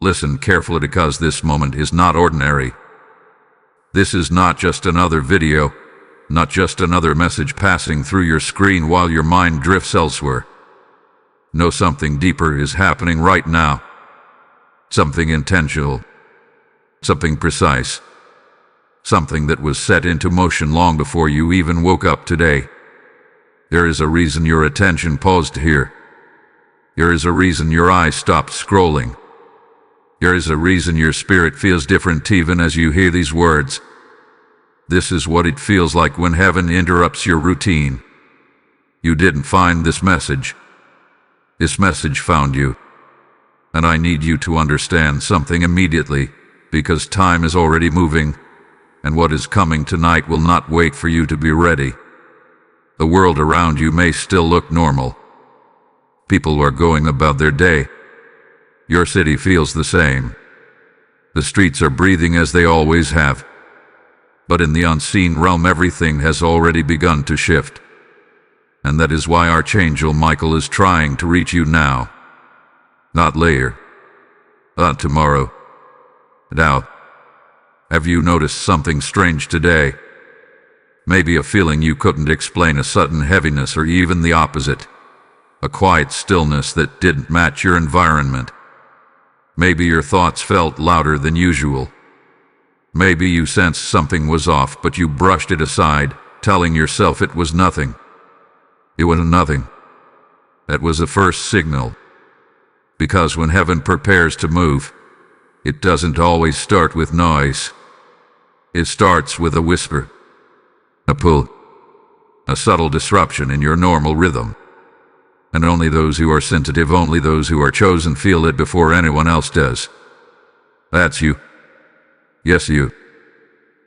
Listen carefully because this moment is not ordinary. This is not just another video, not just another message passing through your screen while your mind drifts elsewhere. No, something deeper is happening right now. Something intentional. Something precise. Something that was set into motion long before you even woke up today. There is a reason your attention paused here. There is a reason your eyes stopped scrolling. There is a reason your spirit feels different even as you hear these words. This is what it feels like when heaven interrupts your routine. You didn't find this message. This message found you. And I need you to understand something immediately, because time is already moving, and what is coming tonight will not wait for you to be ready. The world around you may still look normal. People are going about their day. Your city feels the same. The streets are breathing as they always have. But in the unseen realm, everything has already begun to shift. And that is why Archangel Michael is trying to reach you now. Not later. Not tomorrow. Now. Have you noticed something strange today? Maybe a feeling you couldn't explain, a sudden heaviness, or even the opposite. A quiet stillness that didn't match your environment. Maybe your thoughts felt louder than usual. Maybe you sensed something was off, but you brushed it aside, telling yourself it was nothing. It was nothing. That was the first signal. Because when heaven prepares to move, it doesn't always start with noise. It starts with a whisper, a pull, a subtle disruption in your normal rhythm. And only those who are sensitive, only those who are chosen feel it before anyone else does. That's you. Yes, you.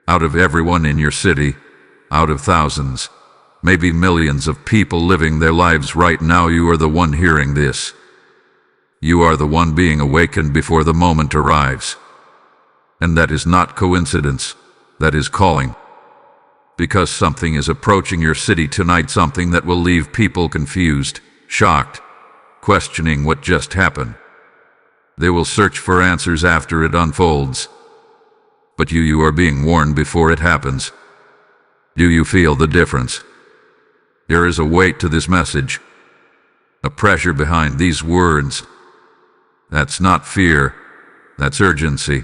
Out of everyone in your city, out of thousands, maybe millions of people living their lives right now, you are the one hearing this. You are the one being awakened before the moment arrives. And that is not coincidence, that is calling. Because something is approaching your city tonight, something that will leave people confused, shocked, questioning what just happened. They will search for answers after it unfolds. But you are being warned before it happens. Do you feel the difference? There is a weight to this message, a pressure behind these words. That's not fear, that's urgency.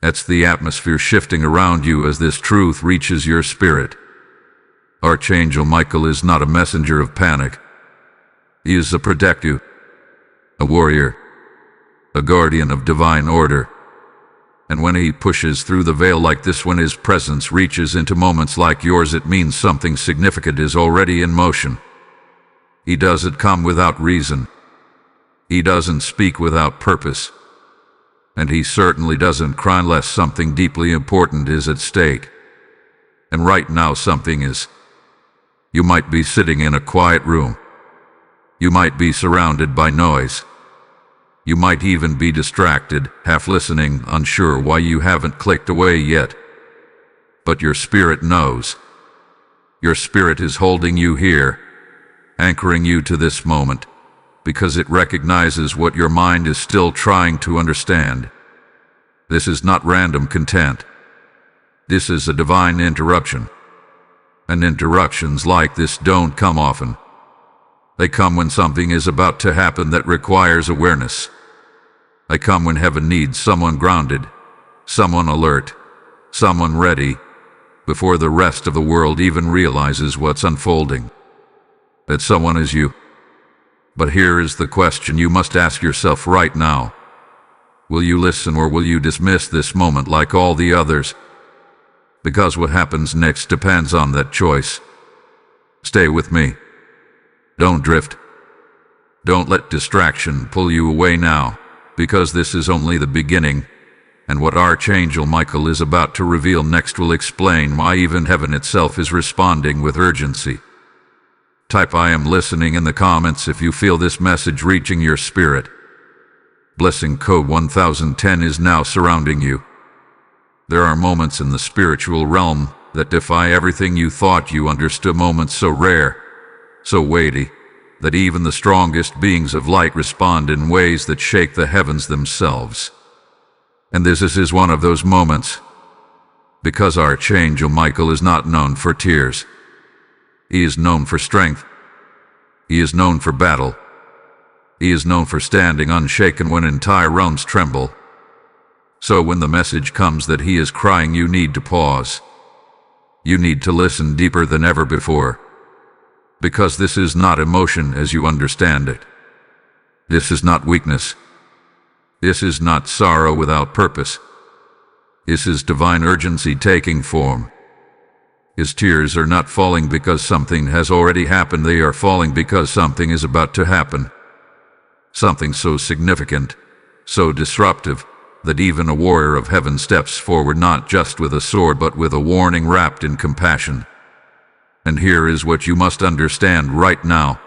That's the atmosphere shifting around you as this truth reaches your spirit. Archangel Michael is not a messenger of panic. He is a protector, a warrior, a guardian of divine order. And when he pushes through the veil like this, when his presence reaches into moments like yours, it means something significant is already in motion. He doesn't come without reason. He doesn't speak without purpose. And he certainly doesn't cry unless something deeply important is at stake. And right now something is. You might be sitting in a quiet room. You might be surrounded by noise. You might even be distracted, half listening, unsure why you haven't clicked away yet. But your spirit knows. Your spirit is holding you here, anchoring you to this moment, because it recognizes what your mind is still trying to understand. This is not random content. This is a divine interruption. And interruptions like this don't come often. They come when something is about to happen that requires awareness. They come when heaven needs someone grounded, someone alert, someone ready, before the rest of the world even realizes what's unfolding. That someone is you. But here is the question you must ask yourself right now. Will you listen, or will you dismiss this moment like all the others? Because what happens next depends on that choice. Stay with me. Don't drift. Don't let distraction pull you away now, because this is only the beginning, and what Archangel Michael is about to reveal next will explain why even heaven itself is responding with urgency. Type "I am listening" in the comments if you feel this message reaching your spirit. Blessing code 1010 is now surrounding you. There are moments in the spiritual realm that defy everything you thought you understood, moments so rare, so weighty, that even the strongest beings of light respond in ways that shake the heavens themselves. And this is one of those moments, because Archangel Michael is not known for tears. He is known for strength. He is known for battle. He is known for standing unshaken when entire realms tremble. So when the message comes that he is crying, you need to pause. You need to listen deeper than ever before. Because this is not emotion as you understand it. This is not weakness. This is not sorrow without purpose. This is divine urgency taking form. His tears are not falling because something has already happened. They are falling because something is about to happen. Something so significant, so disruptive, that even a warrior of heaven steps forward not just with a sword but with a warning wrapped in compassion. And here is what you must understand right now.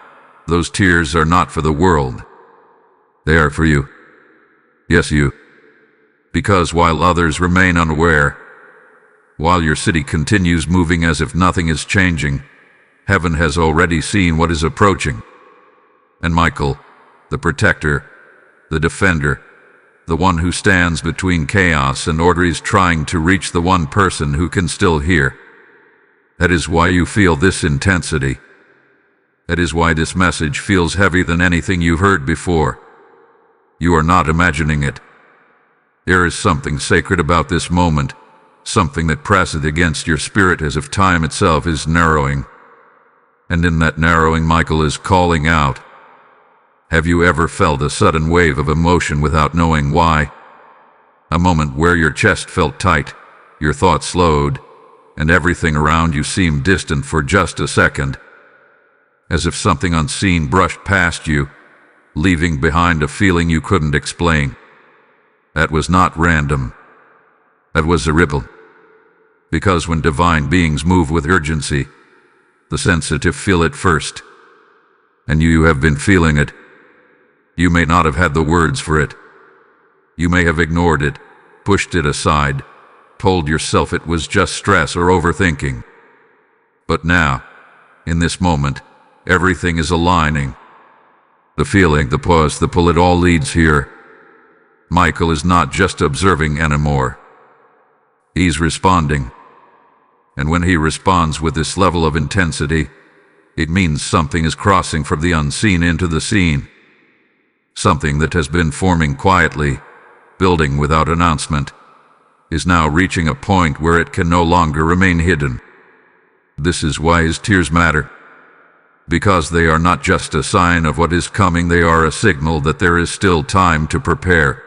Those tears are not for the world. They are for you. Yes, you. Because while others remain unaware, while your city continues moving as if nothing is changing, heaven has already seen what is approaching. And Michael, the protector, the defender, the one who stands between chaos and order, is trying to reach the one person who can still hear. That is why you feel this intensity. That is why this message feels heavier than anything you've heard before. You are not imagining it. There is something sacred about this moment, something that presses against your spirit as if time itself is narrowing. And in that narrowing, Michael is calling out. Have you ever felt a sudden wave of emotion without knowing why? A moment where your chest felt tight, your thoughts slowed, and everything around you seemed distant for just a second, as if something unseen brushed past you, leaving behind a feeling you couldn't explain. That was not random. That was a ripple. Because when divine beings move with urgency, the sensitive feel it first. And you have been feeling it. You may not have had the words for it. You may have ignored it, pushed it aside, told yourself it was just stress or overthinking. But now, in this moment, everything is aligning. The feeling, the pause, the pull, it all leads here. Michael is not just observing anymore. He's responding. And when he responds with this level of intensity, it means something is crossing from the unseen into the seen. Something that has been forming quietly, building without announcement, is now reaching a point where it can no longer remain hidden. This is why his tears matter. Because they are not just a sign of what is coming, they are a signal that there is still time to prepare.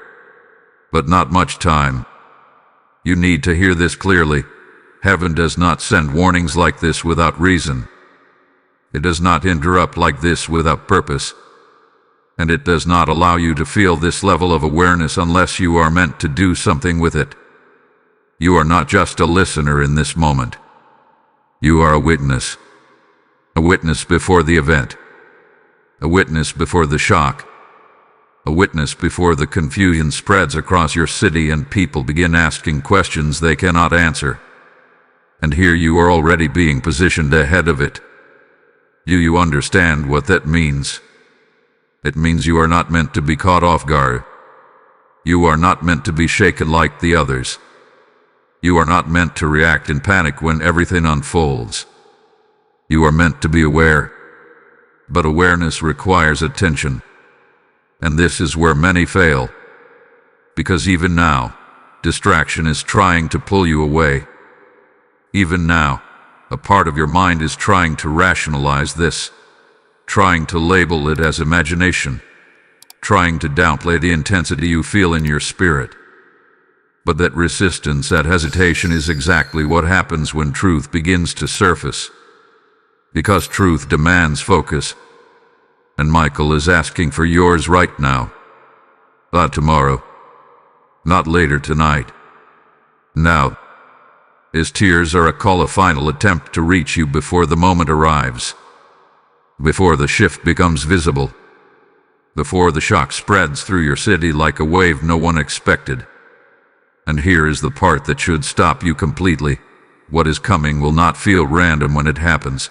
But not much time. You need to hear this clearly. Heaven does not send warnings like this without reason. It does not interrupt like this without purpose. And it does not allow you to feel this level of awareness unless you are meant to do something with it. You are not just a listener in this moment. You are a witness. A witness before the event. A witness before the shock. A witness before the confusion spreads across your city and people begin asking questions they cannot answer. And here you are already being positioned ahead of it. Do you understand what that means? It means you are not meant to be caught off guard. You are not meant to be shaken like the others. You are not meant to react in panic when everything unfolds. You are meant to be aware. But awareness requires attention. And this is where many fail. Because even now, distraction is trying to pull you away. Even now, a part of your mind is trying to rationalize this, trying to label it as imagination, trying to downplay the intensity you feel in your spirit. But that resistance, that hesitation is exactly what happens when truth begins to surface. Because truth demands focus. And Michael is asking for yours right now. Not tomorrow. Not later tonight. Now. His tears are a call, a final attempt to reach you before the moment arrives. Before the shift becomes visible. Before the shock spreads through your city like a wave no one expected. And here is the part that should stop you completely. What is coming will not feel random when it happens.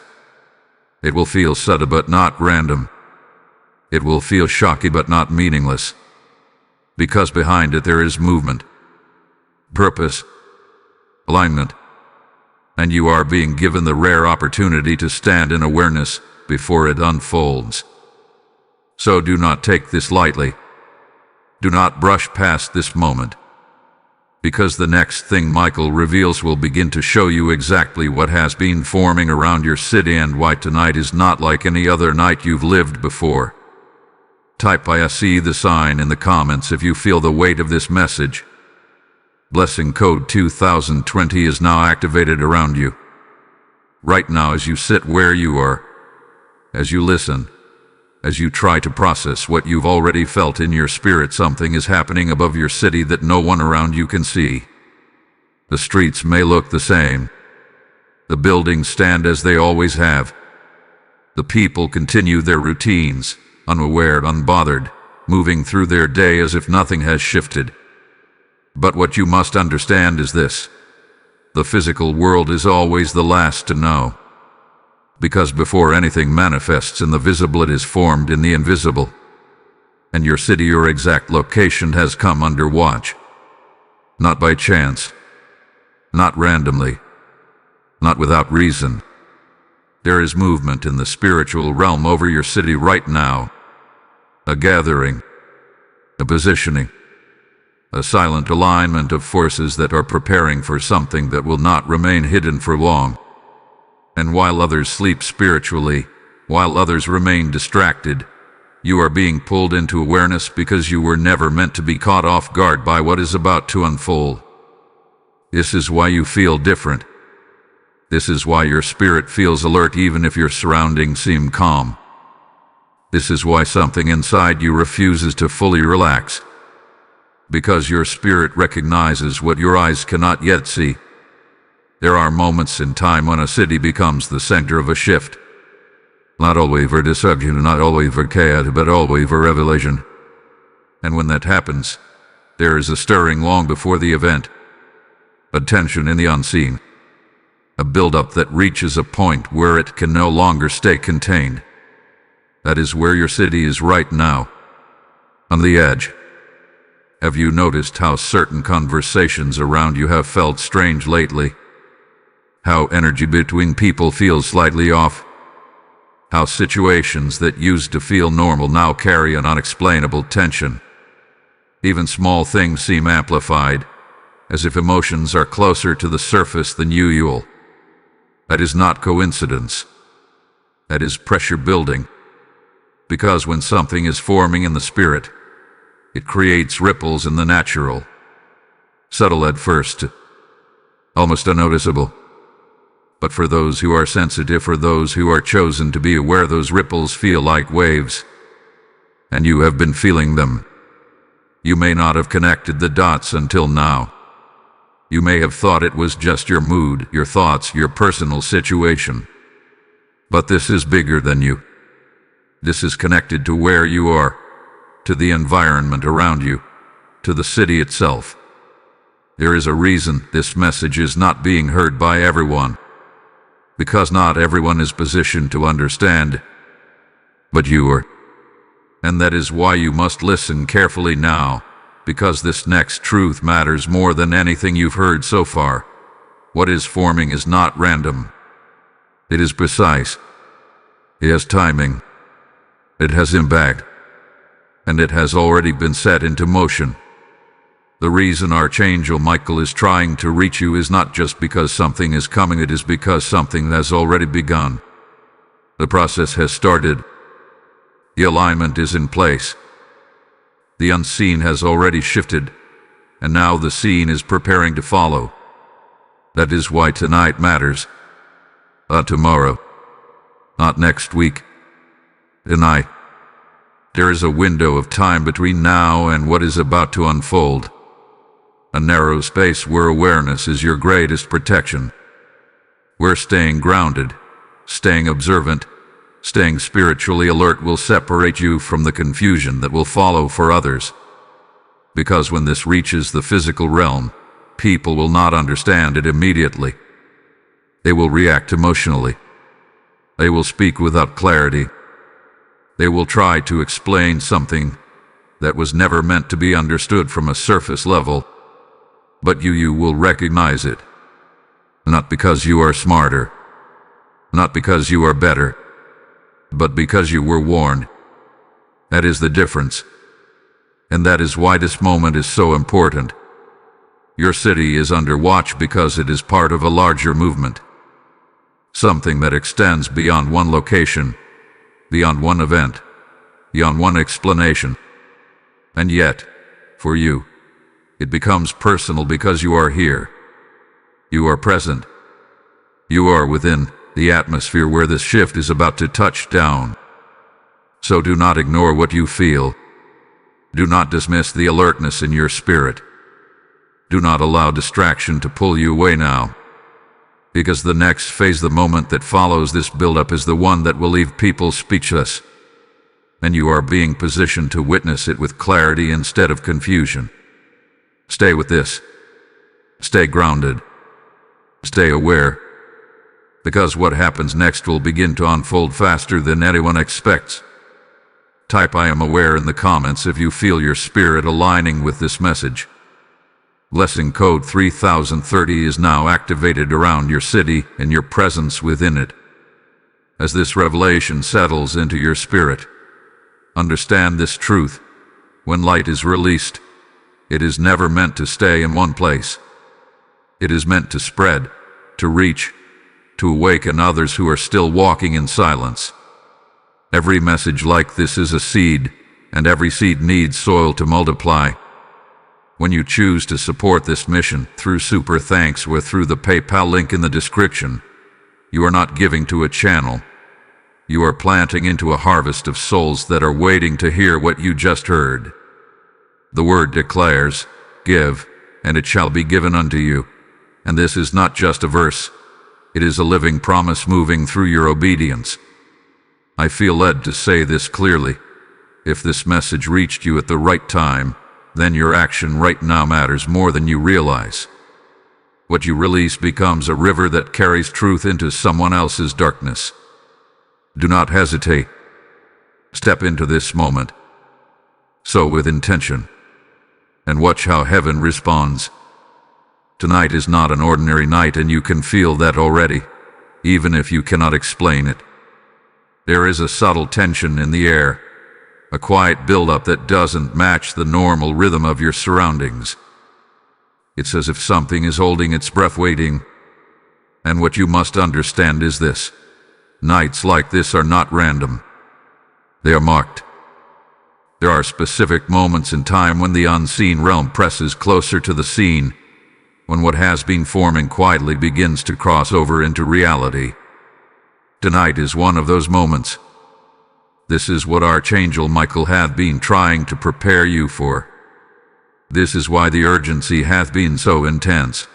It will feel sudden but not random. It will feel shocky but not meaningless, because behind it there is movement, purpose, alignment, and you are being given the rare opportunity to stand in awareness before it unfolds. So do not take this lightly. Do not brush past this moment, because the next thing Michael reveals will begin to show you exactly what has been forming around your city and why tonight is not like any other night you've lived before. Type I see the sign in the comments if you feel the weight of this message. Blessing code 2020 is now activated around you. Right now, as you sit where you are, as you listen, as you try to process what you've already felt in your spirit, something is happening above your city that no one around you can see. The streets may look the same. The buildings stand as they always have. The people continue their routines, unaware, unbothered, moving through their day as if nothing has shifted. But what you must understand is this: the physical world is always the last to know. Because before anything manifests in the visible, it is formed in the invisible. And your city, your exact location, has come under watch. Not by chance. Not randomly. Not without reason. There is movement in the spiritual realm over your city right now. A gathering. A positioning. A silent alignment of forces that are preparing for something that will not remain hidden for long. And while others sleep spiritually, while others remain distracted, you are being pulled into awareness because you were never meant to be caught off guard by what is about to unfold. This is why you feel different. This is why your spirit feels alert even if your surroundings seem calm. This is why something inside you refuses to fully relax. Because your spirit recognizes what your eyes cannot yet see. There are moments in time when a city becomes the center of a shift. Not always for deception, not always for chaos, but always for revelation. And when that happens, there is a stirring long before the event. A tension in the unseen. A build-up that reaches a point where it can no longer stay contained. That is where your city is right now. On the edge. Have you noticed how certain conversations around you have felt strange lately? How energy between people feels slightly off. How situations that used to feel normal now carry an unexplainable tension. Even small things seem amplified, as if emotions are closer to the surface than usual. That is not coincidence. That is pressure building. Because when something is forming in the spirit, it creates ripples in the natural. Subtle at first, almost unnoticeable. But for those who are sensitive, for those who are chosen to be aware, those ripples feel like waves. And you have been feeling them. You may not have connected the dots until now. You may have thought it was just your mood, your thoughts, your personal situation. But this is bigger than you. This is connected to where you are, to the environment around you, to the city itself. There is a reason this message is not being heard by everyone. Because not everyone is positioned to understand. But you are. And that is why you must listen carefully now, because this next truth matters more than anything you've heard so far. What is forming is not random. It is precise. It has timing. It has impact. And it has already been set into motion. The reason Archangel Michael is trying to reach you is not just because something is coming, it is because something has already begun. The process has started. The alignment is in place. The unseen has already shifted, and now the seen is preparing to follow. That is why tonight matters. Not tomorrow. Not next week. Tonight. There is a window of time between now and what is about to unfold. A narrow space where awareness is your greatest protection. Where staying grounded, staying observant, staying spiritually alert will separate you from the confusion that will follow for others. Because when this reaches the physical realm, people will not understand it immediately. They will react emotionally. They will speak without clarity. They will try to explain something that was never meant to be understood from a surface level, but you will recognize it. Not because you are smarter, not because you are better, but because you were warned. That is the difference. And that is why this moment is so important. Your city is under watch because it is part of a larger movement. Something that extends beyond one location, beyond one event, beyond one explanation. And yet, for you, it becomes personal because you are here. You are present. You are within the atmosphere where this shift is about to touch down. So do not ignore what you feel. Do not dismiss the alertness in your spirit. Do not allow distraction to pull you away now. Because the next phase, the moment that follows this buildup, is the one that will leave people speechless. And you are being positioned to witness it with clarity instead of confusion. Stay with this. Stay grounded. Stay aware. Because what happens next will begin to unfold faster than anyone expects. Type "I am aware" in the comments if you feel your spirit aligning with this message. Blessing code 3030 is now activated around your city and your presence within it. As this revelation settles into your spirit, understand this truth. When light is released, it is never meant to stay in one place. It is meant to spread, to reach, to awaken others who are still walking in silence. Every message like this is a seed, and every seed needs soil to multiply. When you choose to support this mission through Super Thanks or through the PayPal link in the description, you are not giving to a channel. You are planting into a harvest of souls that are waiting to hear what you just heard. The word declares, "Give, and it shall be given unto you." And this is not just a verse. It is a living promise moving through your obedience. I feel led to say this clearly. If this message reached you at the right time, then your action right now matters more than you realize. What you release becomes a river that carries truth into someone else's darkness. Do not hesitate. Step into this moment. Sow with intention. And watch how heaven responds. Tonight is not an ordinary night, and you can feel that already, even if you cannot explain it. There is a subtle tension in the air, a quiet buildup that doesn't match the normal rhythm of your surroundings. It's as if something is holding its breath, waiting. And what you must understand is this: nights like this are not random. They are marked. There are specific moments in time when the unseen realm presses closer to the scene, when what has been forming quietly begins to cross over into reality. Tonight is one of those moments. This is what Archangel Michael had been trying to prepare you for. This is why the urgency hath been so intense.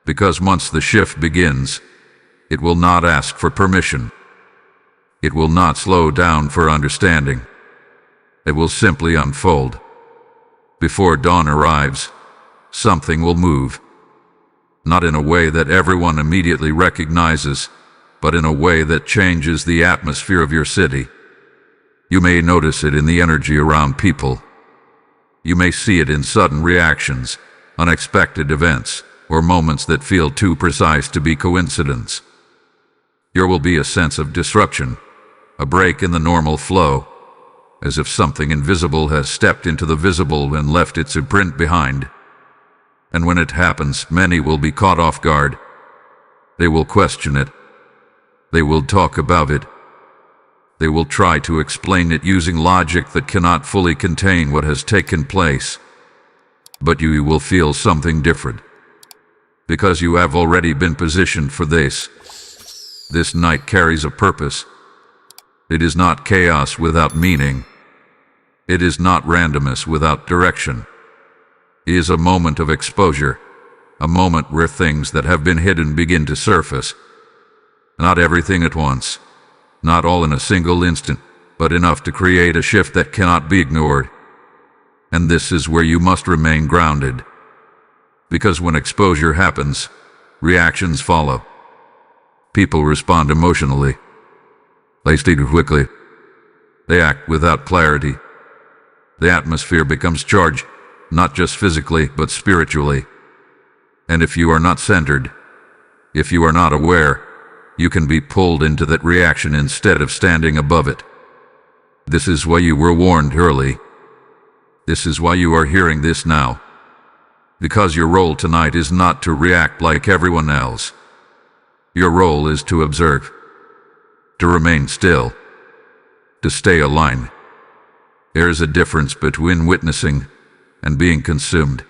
Because once the shift begins, it will not ask for permission. It will not slow down for understanding. It will simply unfold. Before dawn arrives, something will move. Not in a way that everyone immediately recognizes, but in a way that changes the atmosphere of your city. You may notice it in the energy around people. You may see it in sudden reactions, unexpected events, or moments that feel too precise to be coincidence. There will be a sense of disruption, a break in the normal flow, as if something invisible has stepped into the visible and left its imprint behind. And when it happens, many will be caught off guard. They will question it. They will talk about it. They will try to explain it using logic that cannot fully contain what has taken place. But you will feel something different, because you have already been positioned for this. This night carries a purpose. It is not chaos without meaning. It is not randomness without direction. It is a moment of exposure, a moment where things that have been hidden begin to surface. Not everything at once, not all in a single instant, but enough to create a shift that cannot be ignored. And this is where you must remain grounded. Because when exposure happens, reactions follow. People respond emotionally. They speak quickly. They act without clarity. The atmosphere becomes charged, not just physically, but spiritually. And if you are not centered, if you are not aware, you can be pulled into that reaction instead of standing above it. This is why you were warned early. This is why you are hearing this now. Because your role tonight is not to react like everyone else. Your role is to observe, to remain still, to stay aligned. There is a difference between witnessing and being consumed.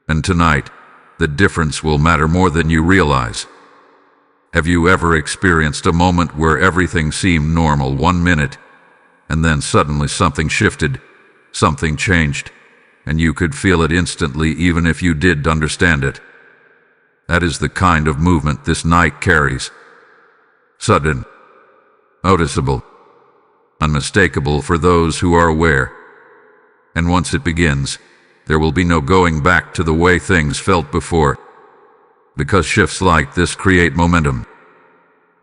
And tonight, the difference will matter more than you realize. Have you ever experienced a moment where everything seemed normal 1 minute, and then suddenly something shifted, something changed, and you could feel it instantly even if you didn't understand it? That is the kind of movement this night carries. Sudden, noticeable, unmistakable for those who are aware. And once it begins, there will be no going back to the way things felt before. Because shifts like this create momentum.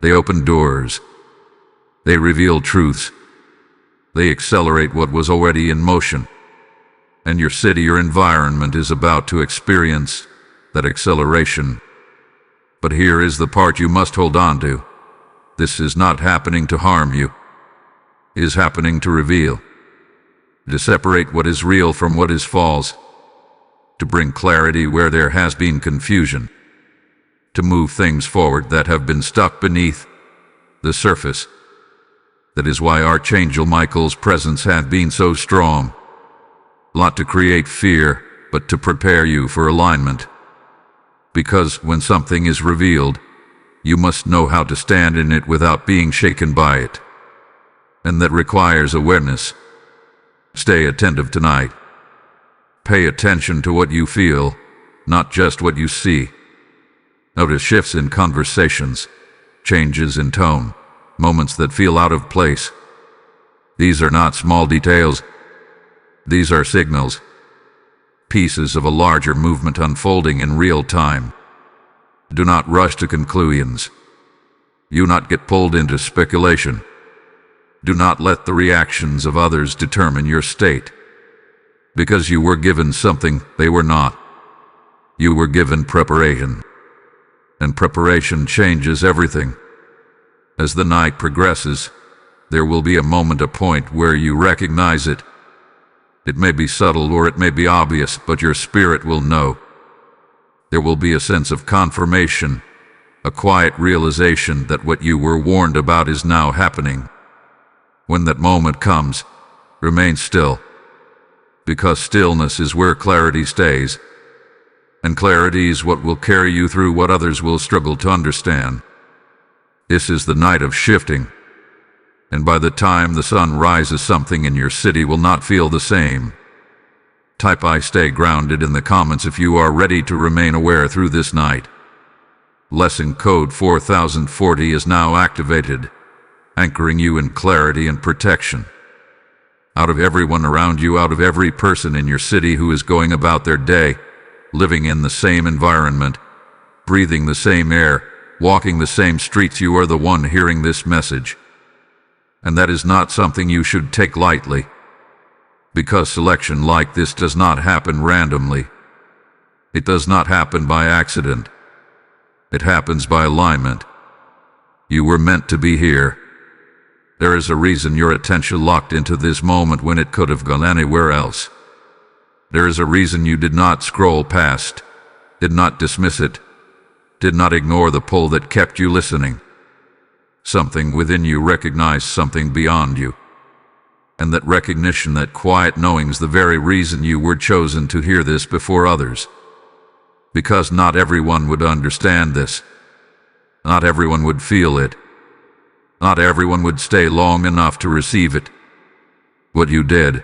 They open doors. They reveal truths. They accelerate what was already in motion. And your city, your environment is about to experience that acceleration. But here is the part you must hold on to. This is not happening to harm you. It is happening to reveal. To separate what is real from what is false. To bring clarity where there has been confusion. To move things forward that have been stuck beneath the surface. That is why Archangel Michael's presence has been so strong. Not to create fear, but to prepare you for alignment. Because when something is revealed, you must know how to stand in it without being shaken by it. And that requires awareness. Stay attentive tonight. Pay attention to what you feel, not just what you see. Notice shifts in conversations, changes in tone, moments that feel out of place. These are not small details. These are signals, pieces of a larger movement unfolding in real time. Do not rush to conclusions. Do not get pulled into speculation. Do not let the reactions of others determine your state. Because you were given something they were not. You were given preparation. And preparation changes everything. As the night progresses, there will be a moment, a point where you recognize it. It may be subtle or it may be obvious, but your spirit will know. There will be a sense of confirmation, a quiet realization that what you were warned about is now happening. When that moment comes, remain still, because stillness is where clarity stays, and clarity is what will carry you through what others will struggle to understand. This is the night of shifting, and by the time the sun rises, something in your city will not feel the same. Type I stay grounded in the comments if you are ready to remain aware through this night. Lesson code 4040 is now activated, anchoring you in clarity and protection. Out of everyone around you, out of every person in your city who is going about their day, living in the same environment, breathing the same air, walking the same streets, you are the one hearing this message. And that is not something you should take lightly. Because selection like this does not happen randomly. It does not happen by accident. It happens by alignment. You were meant to be here. There is a reason your attention locked into this moment when it could have gone anywhere else. There is a reason you did not scroll past, did not dismiss it, did not ignore the pull that kept you listening. Something within you recognized something beyond you. And that recognition, that quiet knowing, is the very reason you were chosen to hear this before others. Because not everyone would understand this. Not everyone would feel it. Not everyone would stay long enough to receive it. What you did.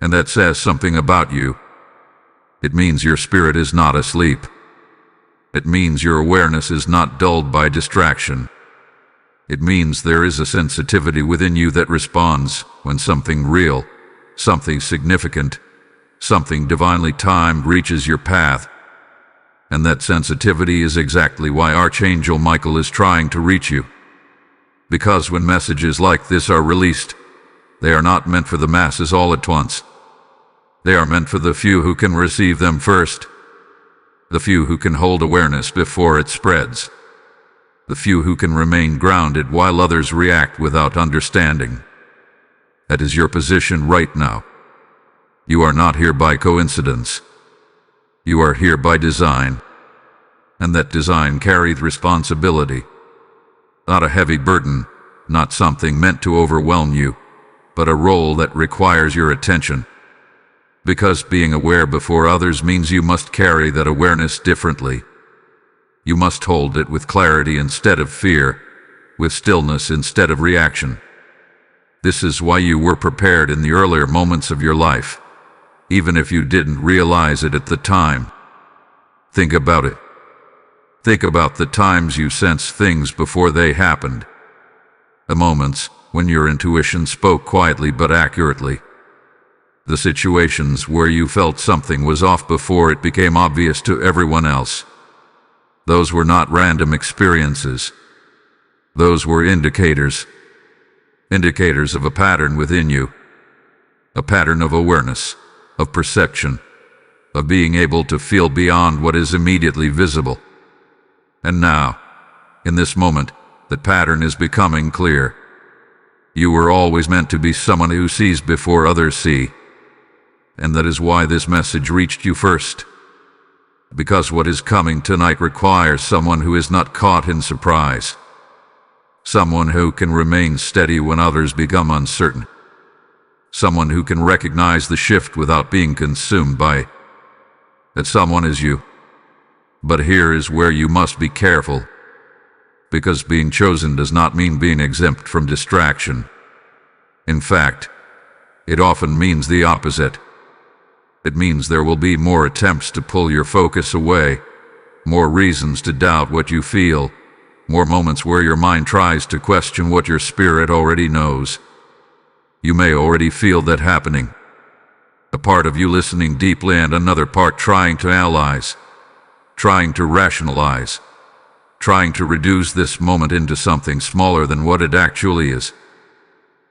And that says something about you. It means your spirit is not asleep. It means your awareness is not dulled by distraction. It means there is a sensitivity within you that responds when something real, something significant, something divinely timed reaches your path. And that sensitivity is exactly why Archangel Michael is trying to reach you. Because when messages like this are released, They are not meant for the masses all at once. They are meant for the few who can receive them first, the few who can hold awareness before it spreads, the few who can remain grounded while others react without understanding. That is your position right now. You are not here by coincidence. You are here by design, and that design carries responsibility. Not a heavy burden, not something meant to overwhelm you, but a role that requires your attention. Because being aware before others means you must carry that awareness differently. You must hold it with clarity instead of fear, with stillness instead of reaction. This is why you were prepared in the earlier moments of your life, even if you didn't realize it at the time. Think about it. Think about the times you sensed things before they happened. The moments when your intuition spoke quietly but accurately. The situations where you felt something was off before it became obvious to everyone else. Those were not random experiences. Those were indicators. Indicators of a pattern within you. A pattern of awareness, of perception, of being able to feel beyond what is immediately visible. And now, in this moment, that pattern is becoming clear. You were always meant to be someone who sees before others see. And that is why this message reached you first. Because what is coming tonight requires someone who is not caught in surprise. Someone who can remain steady when others become uncertain. Someone who can recognize the shift without being consumed by it. That someone is you. But here is where you must be careful. Because being chosen does not mean being exempt from distraction. In fact, it often means the opposite. It means there will be more attempts to pull your focus away, more reasons to doubt what you feel, more moments where your mind tries to question what your spirit already knows. You may already feel that happening. A part of you listening deeply and another part trying to analyze, trying to rationalize, trying to reduce this moment into something smaller than what it actually is.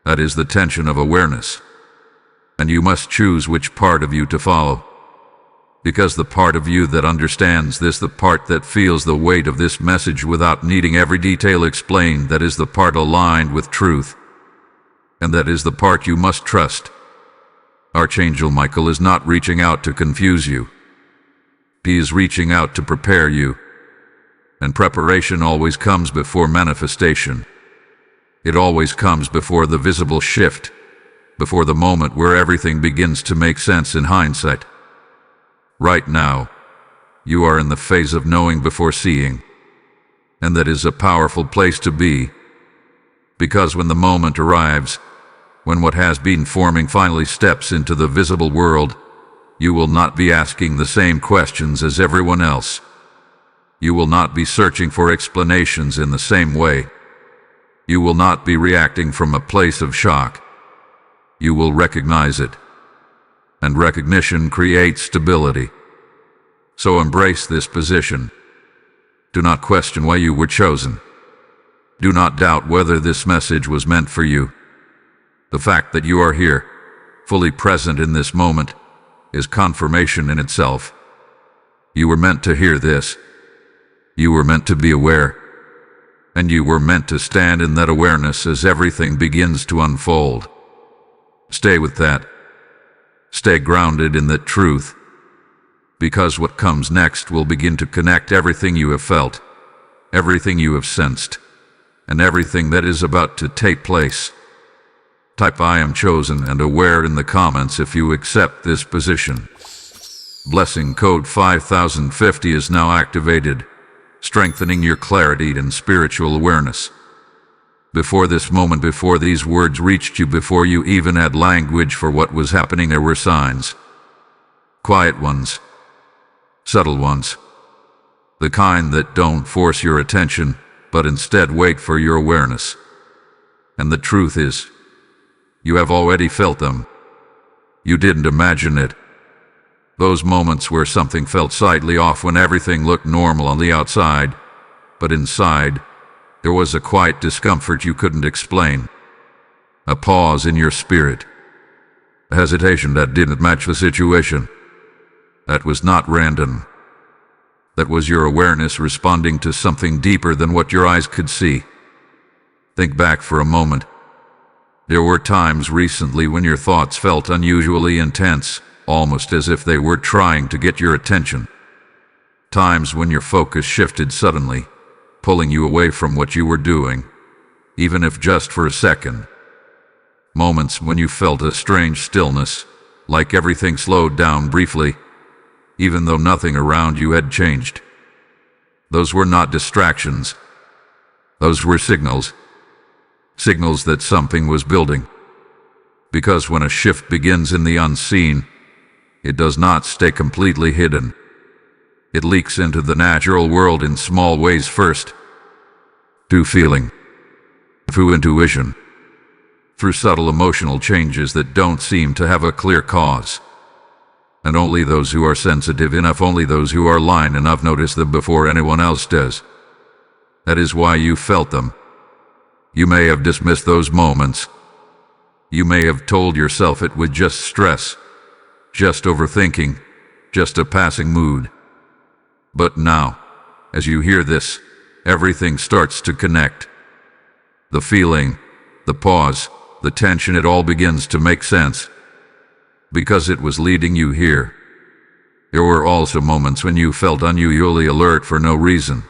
That is the tension of awareness. And you must choose which part of you to follow. Because the part of you that understands this, the part that feels the weight of this message without needing every detail explained, that is the part aligned with truth. And that is the part you must trust. Archangel Michael is not reaching out to confuse you. He is reaching out to prepare you. And preparation always comes before manifestation. It always comes before the visible shift, before the moment where everything begins to make sense in hindsight. Right now, you are in the phase of knowing before seeing, and that is a powerful place to be, because when the moment arrives, when what has been forming finally steps into the visible world, you will not be asking the same questions as everyone else. You will not be searching for explanations in the same way. You will not be reacting from a place of shock. You will recognize it. And recognition creates stability. So embrace this position. Do not question why you were chosen. Do not doubt whether this message was meant for you. The fact that you are here, fully present in this moment, is confirmation in itself. You were meant to hear this. You were meant to be aware. And you were meant to stand in that awareness as everything begins to unfold. Stay with that. Stay grounded in that truth. Because what comes next will begin to connect everything you have felt, everything you have sensed, and everything that is about to take place. Type "I am chosen" and aware in the comments if you accept this position. Blessing code 5050 is now activated, strengthening your clarity and spiritual awareness. Before this moment, before these words reached you, before you even had language for what was happening, there were signs. Quiet ones. Subtle ones. The kind that don't force your attention, but instead wait for your awareness. And the truth is, you have already felt them. You didn't imagine it. Those moments where something felt slightly off, when everything looked normal on the outside, but inside, there was a quiet discomfort you couldn't explain. A pause in your spirit. A hesitation that didn't match the situation. That was not random. That was your awareness responding to something deeper than what your eyes could see. Think back for a moment. There were times recently when your thoughts felt unusually intense, almost as if they were trying to get your attention. Times when your focus shifted suddenly, pulling you away from what you were doing, even if just for a second. Moments when you felt a strange stillness, like everything slowed down briefly, even though nothing around you had changed. Those were not distractions. Those were signals. Signals that something was building. Because when a shift begins in the unseen, it does not stay completely hidden. It leaks into the natural world in small ways first. Through feeling. Through intuition. Through subtle emotional changes that don't seem to have a clear cause. And only those who are sensitive enough, only those who are aligned enough notice them before anyone else does. That is why you felt them. You may have dismissed those moments. You may have told yourself it was just stress, just overthinking, just a passing mood. But now, as you hear this, everything starts to connect. The feeling, the pause, the tension, it all begins to make sense. Because it was leading you here. There were also moments when you felt unusually alert for no reason.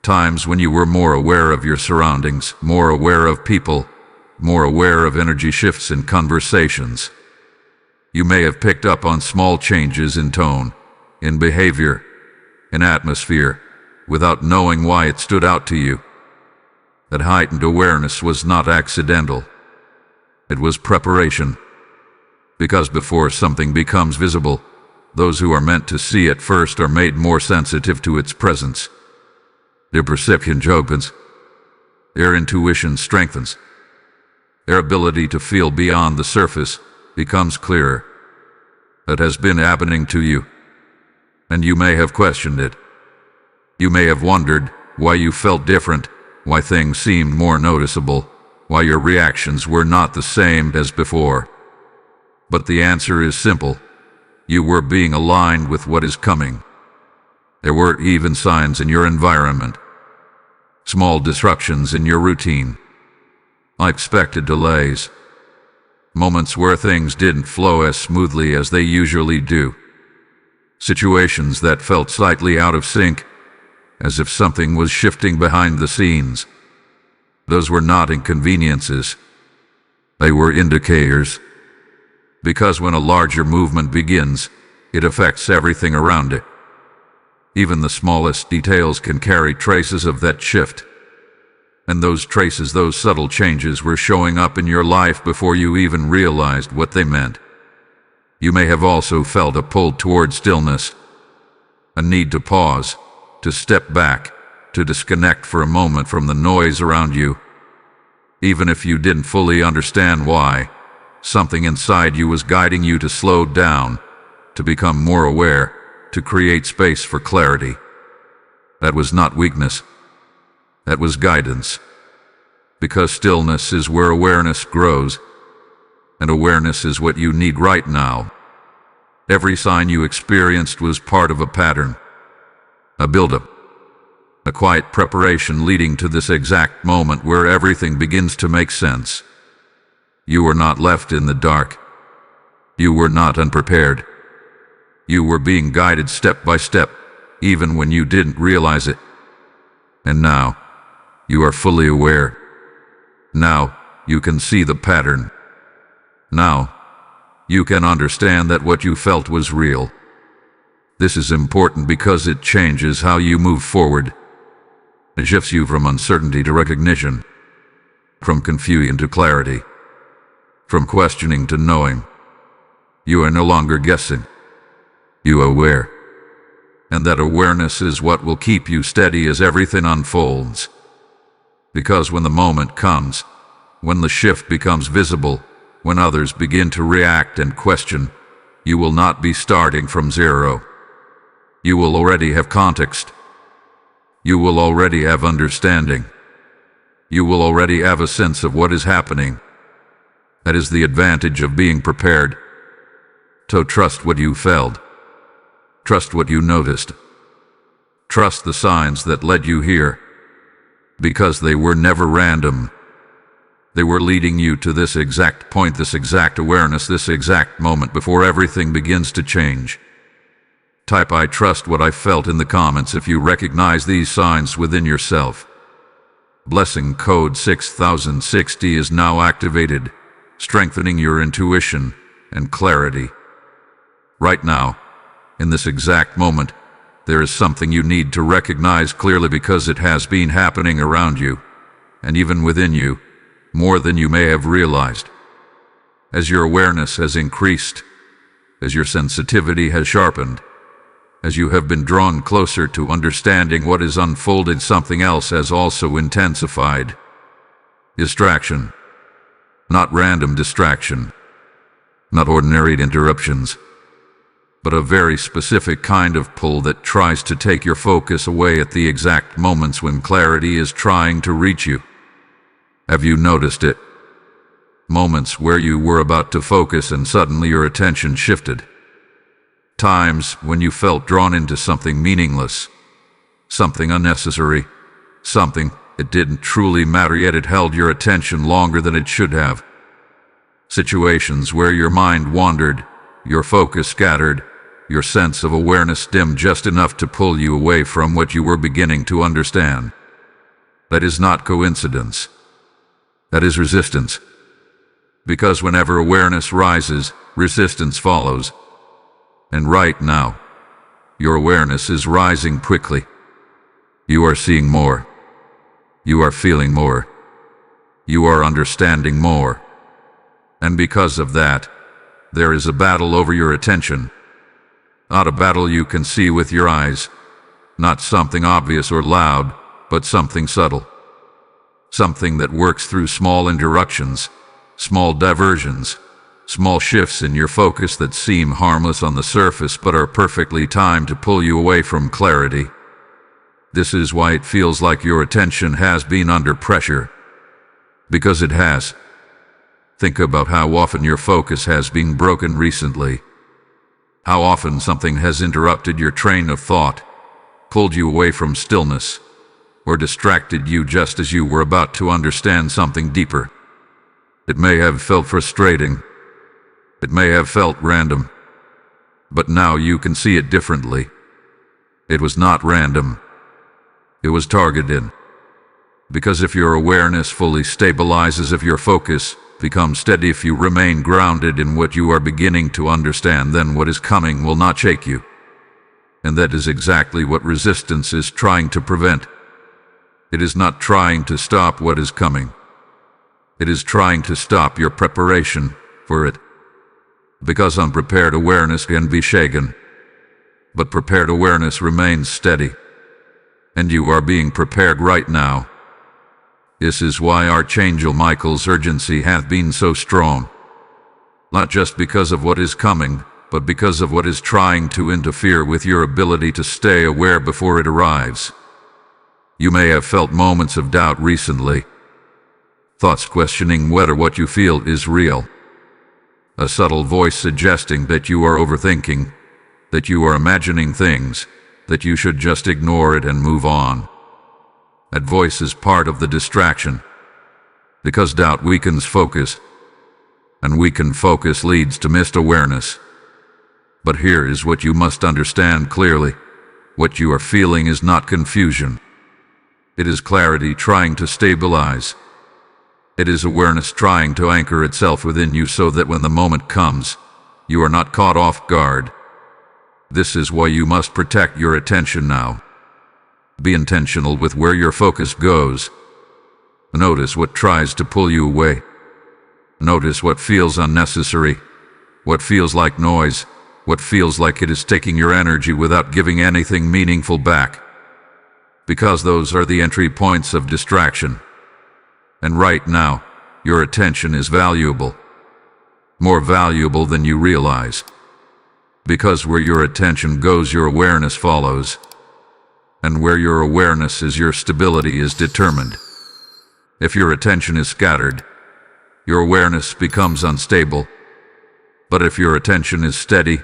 Times when you were more aware of your surroundings, more aware of people, more aware of energy shifts in conversations. You may have picked up on small changes in tone, in behavior, in atmosphere, without knowing why it stood out to you. That heightened awareness was not accidental. It was preparation. Because before something becomes visible, those who are meant to see it first are made more sensitive to its presence. Their perception opens. Their intuition strengthens. Their ability to feel beyond the surface becomes clearer. That has been happening to you. And you may have questioned it. You may have wondered why you felt different, why things seemed more noticeable, why your reactions were not the same as before. But the answer is simple. You were being aligned with what is coming. There were even signs in your environment. Small disruptions in your routine. Unexpected delays. Moments where things didn't flow as smoothly as they usually do. Situations that felt slightly out of sync, as if something was shifting behind the scenes. Those were not inconveniences. They were indicators. Because when a larger movement begins, it affects everything around it. Even the smallest details can carry traces of that shift. And those traces, those subtle changes, were showing up in your life before you even realized what they meant. You may have also felt a pull toward stillness, a need to pause, to step back, to disconnect for a moment from the noise around you. Even if you didn't fully understand why, something inside you was guiding you to slow down, to become more aware, to create space for clarity. That was not weakness. That was guidance. Because stillness is where awareness grows, and awareness is what you need right now. Every sign you experienced was part of a pattern, a buildup, a quiet preparation leading to this exact moment where everything begins to make sense. You were not left in the dark. You were not unprepared. You were being guided step by step, even when you didn't realize it. And now, you are fully aware. Now, you can see the pattern. Now, you can understand that what you felt was real. This is important because it changes how you move forward. It shifts you from uncertainty to recognition, from confusion to clarity, from questioning to knowing. You are no longer guessing. You are aware. And that awareness is what will keep you steady as everything unfolds. Because when the moment comes, when the shift becomes visible, when others begin to react and question, you will not be starting from zero. You will already have context. You will already have understanding. You will already have a sense of what is happening, That is the advantage of being prepared. So trust what you felt. Trust what you noticed. Trust the signs that led you here, because they were never random. They were leading you to this exact point, this exact awareness, this exact moment before everything begins to change. Type "I trust what I felt" in the comments if you recognize these signs within yourself. Blessing code 6060 is now activated, strengthening your intuition and clarity. Right now, in this exact moment, there is something you need to recognize clearly, because it has been happening around you, and even within you, more than you may have realized. As your awareness has increased, as your sensitivity has sharpened, as you have been drawn closer to understanding what is unfolded, something else has also intensified. Distraction. Not random distraction. Not ordinary interruptions. But a very specific kind of pull that tries to take your focus away at the exact moments when clarity is trying to reach you. Have you noticed it? Moments where you were about to focus and suddenly your attention shifted. Times when you felt drawn into something meaningless, something unnecessary, something that didn't truly matter, yet it held your attention longer than it should have. Situations where your mind wandered, your focus scattered, your sense of awareness dimmed just enough to pull you away from what you were beginning to understand. That is not coincidence. That is resistance. Because whenever awareness rises, resistance follows. And right now, your awareness is rising quickly. You are seeing more. You are feeling more. You are understanding more. And because of that, there is a battle over your attention. Not a battle you can see with your eyes. Not something obvious or loud, but something subtle. Something that works through small interruptions, small diversions, small shifts in your focus that seem harmless on the surface but are perfectly timed to pull you away from clarity. This is why it feels like your attention has been under pressure. Because it has. Think about how often your focus has been broken recently. How often something has interrupted your train of thought, pulled you away from stillness, or distracted you just as you were about to understand something deeper. It may have felt frustrating. It may have felt random. But now you can see it differently. It was not random. It was targeted. Because if your awareness fully stabilizes, if your focus becomes steady, if you remain grounded in what you are beginning to understand, then what is coming will not shake you. And that is exactly what resistance is trying to prevent. It is not trying to stop what is coming. It is trying to stop your preparation for it. Because unprepared awareness can be shaken, but prepared awareness remains steady. And you are being prepared right now. This is why Archangel Michael's urgency hath been so strong. Not just because of what is coming, but because of what is trying to interfere with your ability to stay aware before it arrives. You may have felt moments of doubt recently. Thoughts questioning whether what you feel is real. A subtle voice suggesting that you are overthinking, that you are imagining things, that you should just ignore it and move on. That voice is part of the distraction, because doubt weakens focus, and weakened focus leads to missed awareness. But here is what you must understand clearly. What you are feeling is not confusion. It is clarity trying to stabilize. It is awareness trying to anchor itself within you so that when the moment comes, you are not caught off guard. This is why you must protect your attention now. Be intentional with where your focus goes. Notice what tries to pull you away. Notice what feels unnecessary, what feels like noise, what feels like it is taking your energy without giving anything meaningful back. Because those are the entry points of distraction. And right now, your attention is valuable. More valuable than you realize. Because where your attention goes, your awareness follows. And where your awareness is, your stability is determined. If your attention is scattered, your awareness becomes unstable. But if your attention is steady,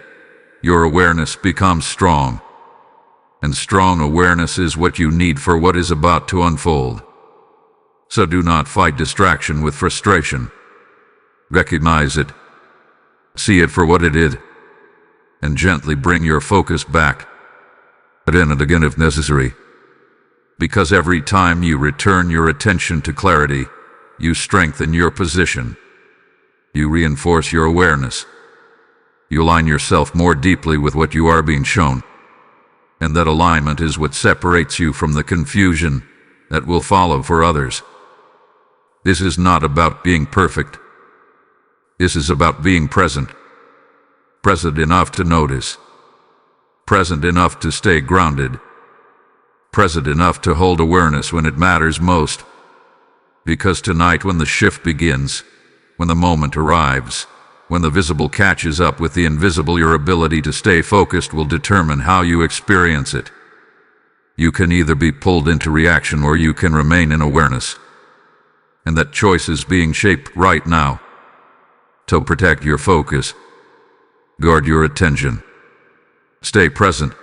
your awareness becomes strong. And strong awareness is what you need for what is about to unfold. So do not fight distraction with frustration. Recognize it. See it for what it is. And gently bring your focus back. Again and again if necessary. Because every time you return your attention to clarity, you strengthen your position. You reinforce your awareness. You align yourself more deeply with what you are being shown. And that alignment is what separates you from the confusion that will follow for others. This is not about being perfect. This is about being present. Present enough to notice. Present enough to stay grounded. Present enough to hold awareness when it matters most. Because tonight, when the shift begins, when the moment arrives, when the visible catches up with the invisible, your ability to stay focused will determine how you experience it. You can either be pulled into reaction or you can remain in awareness. And that choice is being shaped right now. To protect your focus, guard your attention. Stay present.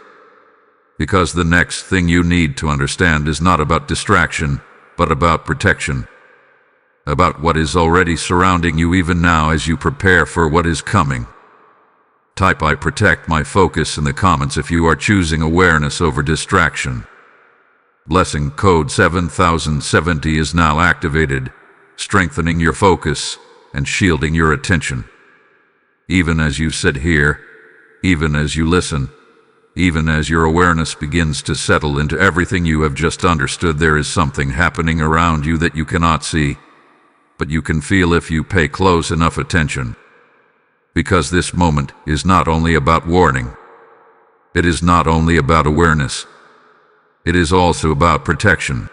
Because the next thing you need to understand is not about distraction, but about protection. About what is already surrounding you even now as you prepare for what is coming. Type "I protect my focus" in the comments if you are choosing awareness over distraction. Blessing code 7070 is now activated, strengthening your focus and shielding your attention. Even as you sit here, even as you listen, even as your awareness begins to settle into everything you have just understood, there is something happening around you that you cannot see, but you can feel if you pay close enough attention. Because this moment is not only about warning. It is not only about awareness. It is also about protection.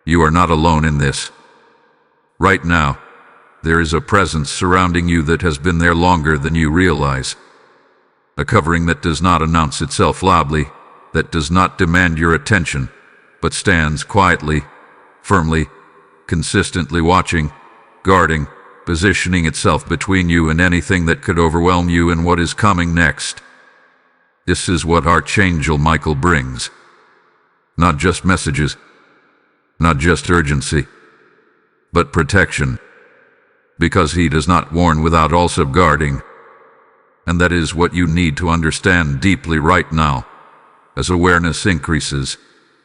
You are not alone in this. Right now, there is a presence surrounding you that has been there longer than you realize. A covering that does not announce itself loudly, that does not demand your attention, but stands quietly, firmly, consistently watching, guarding, positioning itself between you and anything that could overwhelm you and what is coming next. This is what Archangel Michael brings. Not just messages, not just urgency, but protection. Because he does not warn without also guarding. And that is what you need to understand deeply right now. As awareness increases,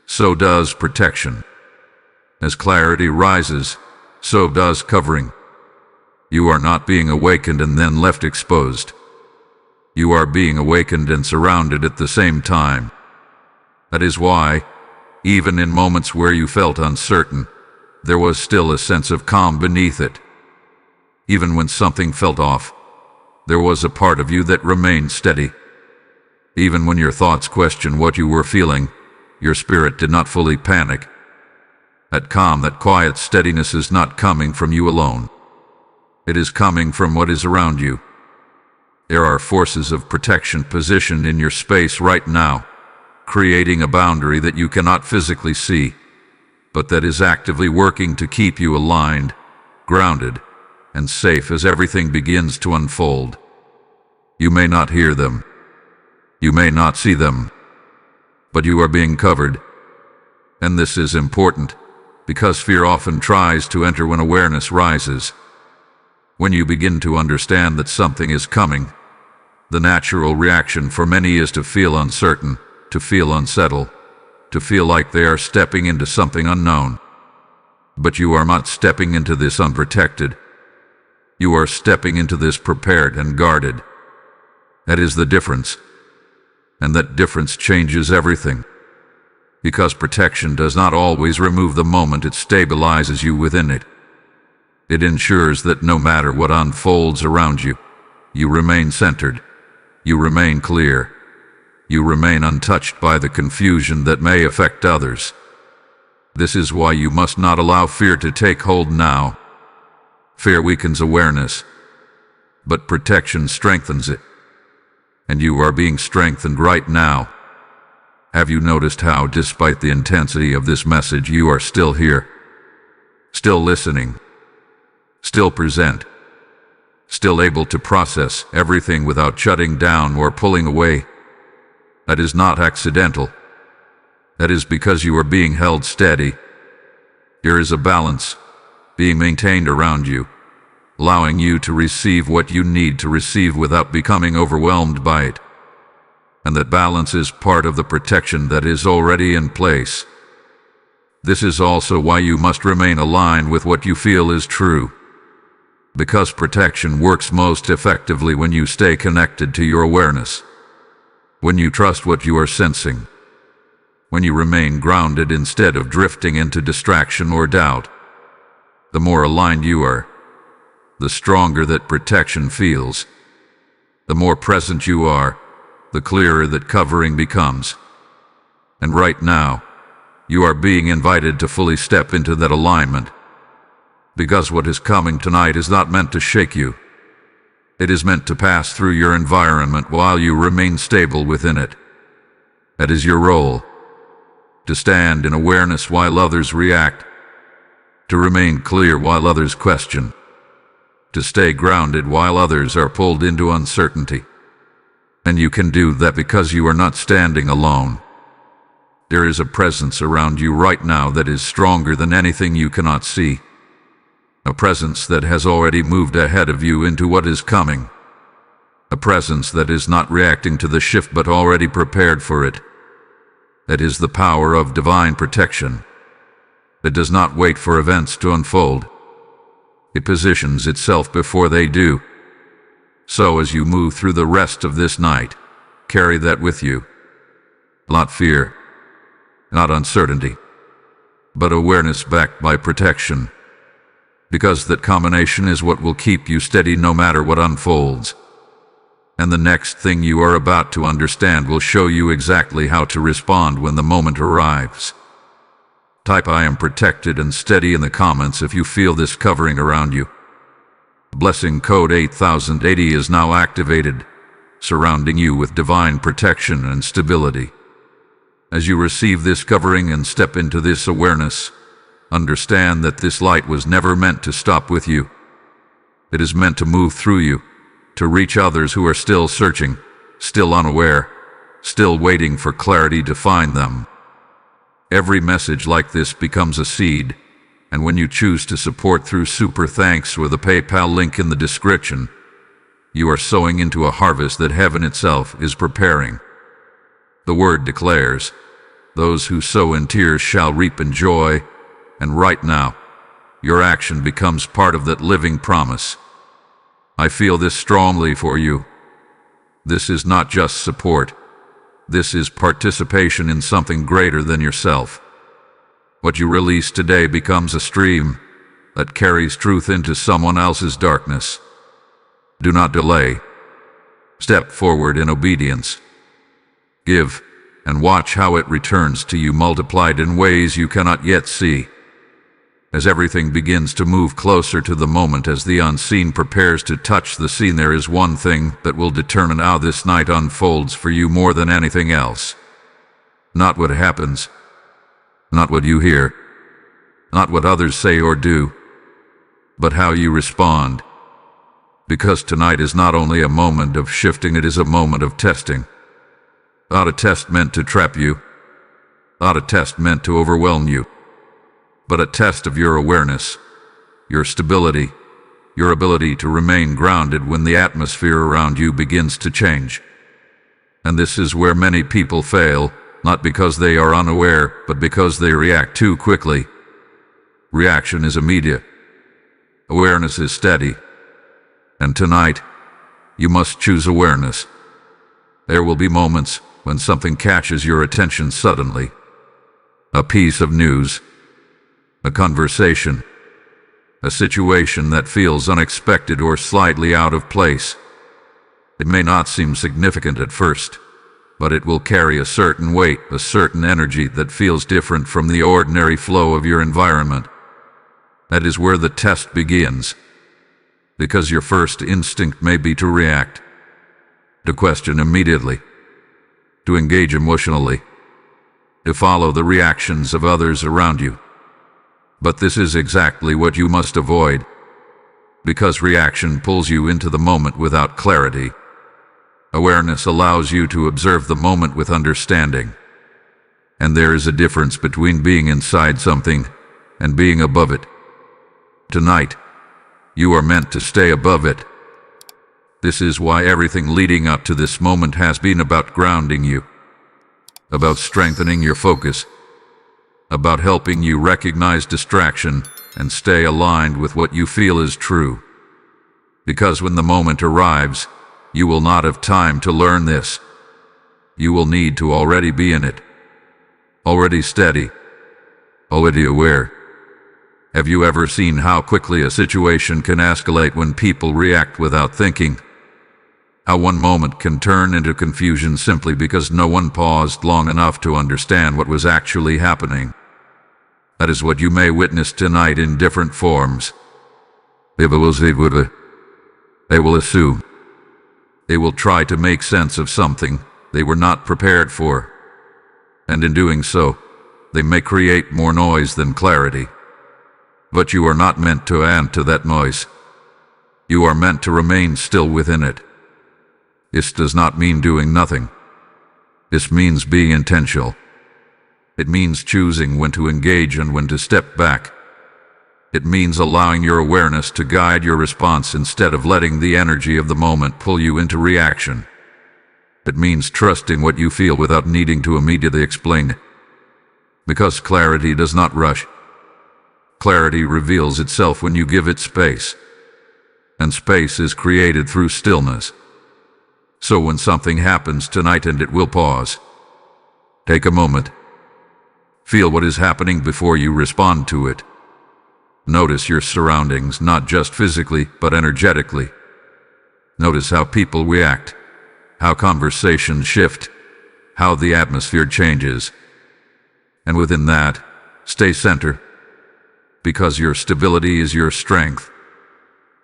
so does protection. As clarity rises, so does covering. You are not being awakened and then left exposed. You are being awakened and surrounded at the same time. That is why, even in moments where you felt uncertain, there was still a sense of calm beneath it. Even when something felt off, there was a part of you that remained steady. Even when your thoughts questioned what you were feeling, your spirit did not fully panic. That calm, that quiet steadiness is not coming from you alone. It is coming from what is around you. There are forces of protection positioned in your space right now, creating a boundary that you cannot physically see, but that is actively working to keep you aligned, grounded, and safe as everything begins to unfold. You may not hear them. You may not see them. But you are being covered. And this is important, because fear often tries to enter when awareness rises. When you begin to understand that something is coming, the natural reaction for many is to feel uncertain, to feel unsettled, to feel like they are stepping into something unknown. But you are not stepping into this unprotected. You are stepping into this prepared and guarded. That is the difference. And that difference changes everything. Because protection does not always remove the moment, it stabilizes you within it. It ensures that no matter what unfolds around you, you remain centered, you remain clear, you remain untouched by the confusion that may affect others. This is why you must not allow fear to take hold now. Fear weakens awareness, but protection strengthens it. And you are being strengthened right now. Have you noticed how, despite the intensity of this message, you are still here, still listening, still present, still able to process everything without shutting down or pulling away. That is not accidental. That is because you are being held steady. There is a balance being maintained around you, allowing you to receive what you need to receive without becoming overwhelmed by it. And that balance is part of the protection that is already in place. This is also why you must remain aligned with what you feel is true. Because protection works most effectively when you stay connected to your awareness. When you trust what you are sensing. When you remain grounded instead of drifting into distraction or doubt. The more aligned you are, the stronger that protection feels. The more present you are, the clearer that covering becomes. And right now, you are being invited to fully step into that alignment. Because what is coming tonight is not meant to shake you. It is meant to pass through your environment while you remain stable within it. That is your role. To stand in awareness while others react. To remain clear while others question. To stay grounded while others are pulled into uncertainty. And you can do that because you are not standing alone. There is a presence around you right now that is stronger than anything you cannot see. A presence that has already moved ahead of you into what is coming. A presence that is not reacting to the shift but already prepared for it. That is the power of divine protection. It does not wait for events to unfold. It positions itself before they do. So as you move through the rest of this night, carry that with you. Not fear, not uncertainty, but awareness backed by protection. Because that combination is what will keep you steady no matter what unfolds. And the next thing you are about to understand will show you exactly how to respond when the moment arrives. Type "I am protected and steady" in the comments if you feel this covering around you. Blessing code 8080 is now activated, surrounding you with divine protection and stability. As you receive this covering and step into this awareness, understand that this light was never meant to stop with you. It is meant to move through you, to reach others who are still searching, still unaware, still waiting for clarity to find them. Every message like this becomes a seed, and when you choose to support through Super Thanks or the PayPal link in the description, you are sowing into a harvest that heaven itself is preparing. The word declares, "Those who sow in tears shall reap in joy," and right now, your action becomes part of that living promise. I feel this strongly for you. This is not just support. This is participation in something greater than yourself. What you release today becomes a stream that carries truth into someone else's darkness. Do not delay. Step forward in obedience. Give, and watch how it returns to you multiplied in ways you cannot yet see. As everything begins to move closer to the moment, as the unseen prepares to touch the seen, there is one thing that will determine how this night unfolds for you more than anything else. Not what happens, not what you hear, not what others say or do, but how you respond. Because tonight is not only a moment of shifting, it is a moment of testing. Not a test meant to trap you, not a test meant to overwhelm you, but a test of your awareness, your stability, your ability to remain grounded when the atmosphere around you begins to change. And this is where many people fail, not because they are unaware, but because they react too quickly. Reaction is immediate. Awareness is steady. And tonight, you must choose awareness. There will be moments when something catches your attention suddenly. A piece of news, a conversation, a situation that feels unexpected or slightly out of place. It may not seem significant at first, but it will carry a certain weight, a certain energy that feels different from the ordinary flow of your environment. That is where the test begins, because your first instinct may be to react, to question immediately, to engage emotionally, to follow the reactions of others around you. But this is exactly what you must avoid. Because reaction pulls you into the moment without clarity. Awareness allows you to observe the moment with understanding. And there is a difference between being inside something and being above it. Tonight, you are meant to stay above it. This is why everything leading up to this moment has been about grounding you, about strengthening your focus, about helping you recognize distraction and stay aligned with what you feel is true. Because when the moment arrives, you will not have time to learn this. You will need to already be in it, already steady, already aware. Have you ever seen how quickly a situation can escalate when people react without thinking? How one moment can turn into confusion simply because no one paused long enough to understand what was actually happening. That is what you may witness tonight in different forms. They will assume. They will try to make sense of something they were not prepared for. And in doing so, they may create more noise than clarity. But you are not meant to add to that noise. You are meant to remain still within it. This does not mean doing nothing. This means being intentional. It means choosing when to engage and when to step back. It means allowing your awareness to guide your response instead of letting the energy of the moment pull you into reaction. It means trusting what you feel without needing to immediately explain it. Because clarity does not rush. Clarity reveals itself when you give it space. And space is created through stillness. So when something happens tonight, and it will pause, take a moment. Feel what is happening before you respond to it. Notice your surroundings, not just physically, but energetically. Notice how people react, how conversations shift, how the atmosphere changes. And within that, stay centered. Because your stability is your strength,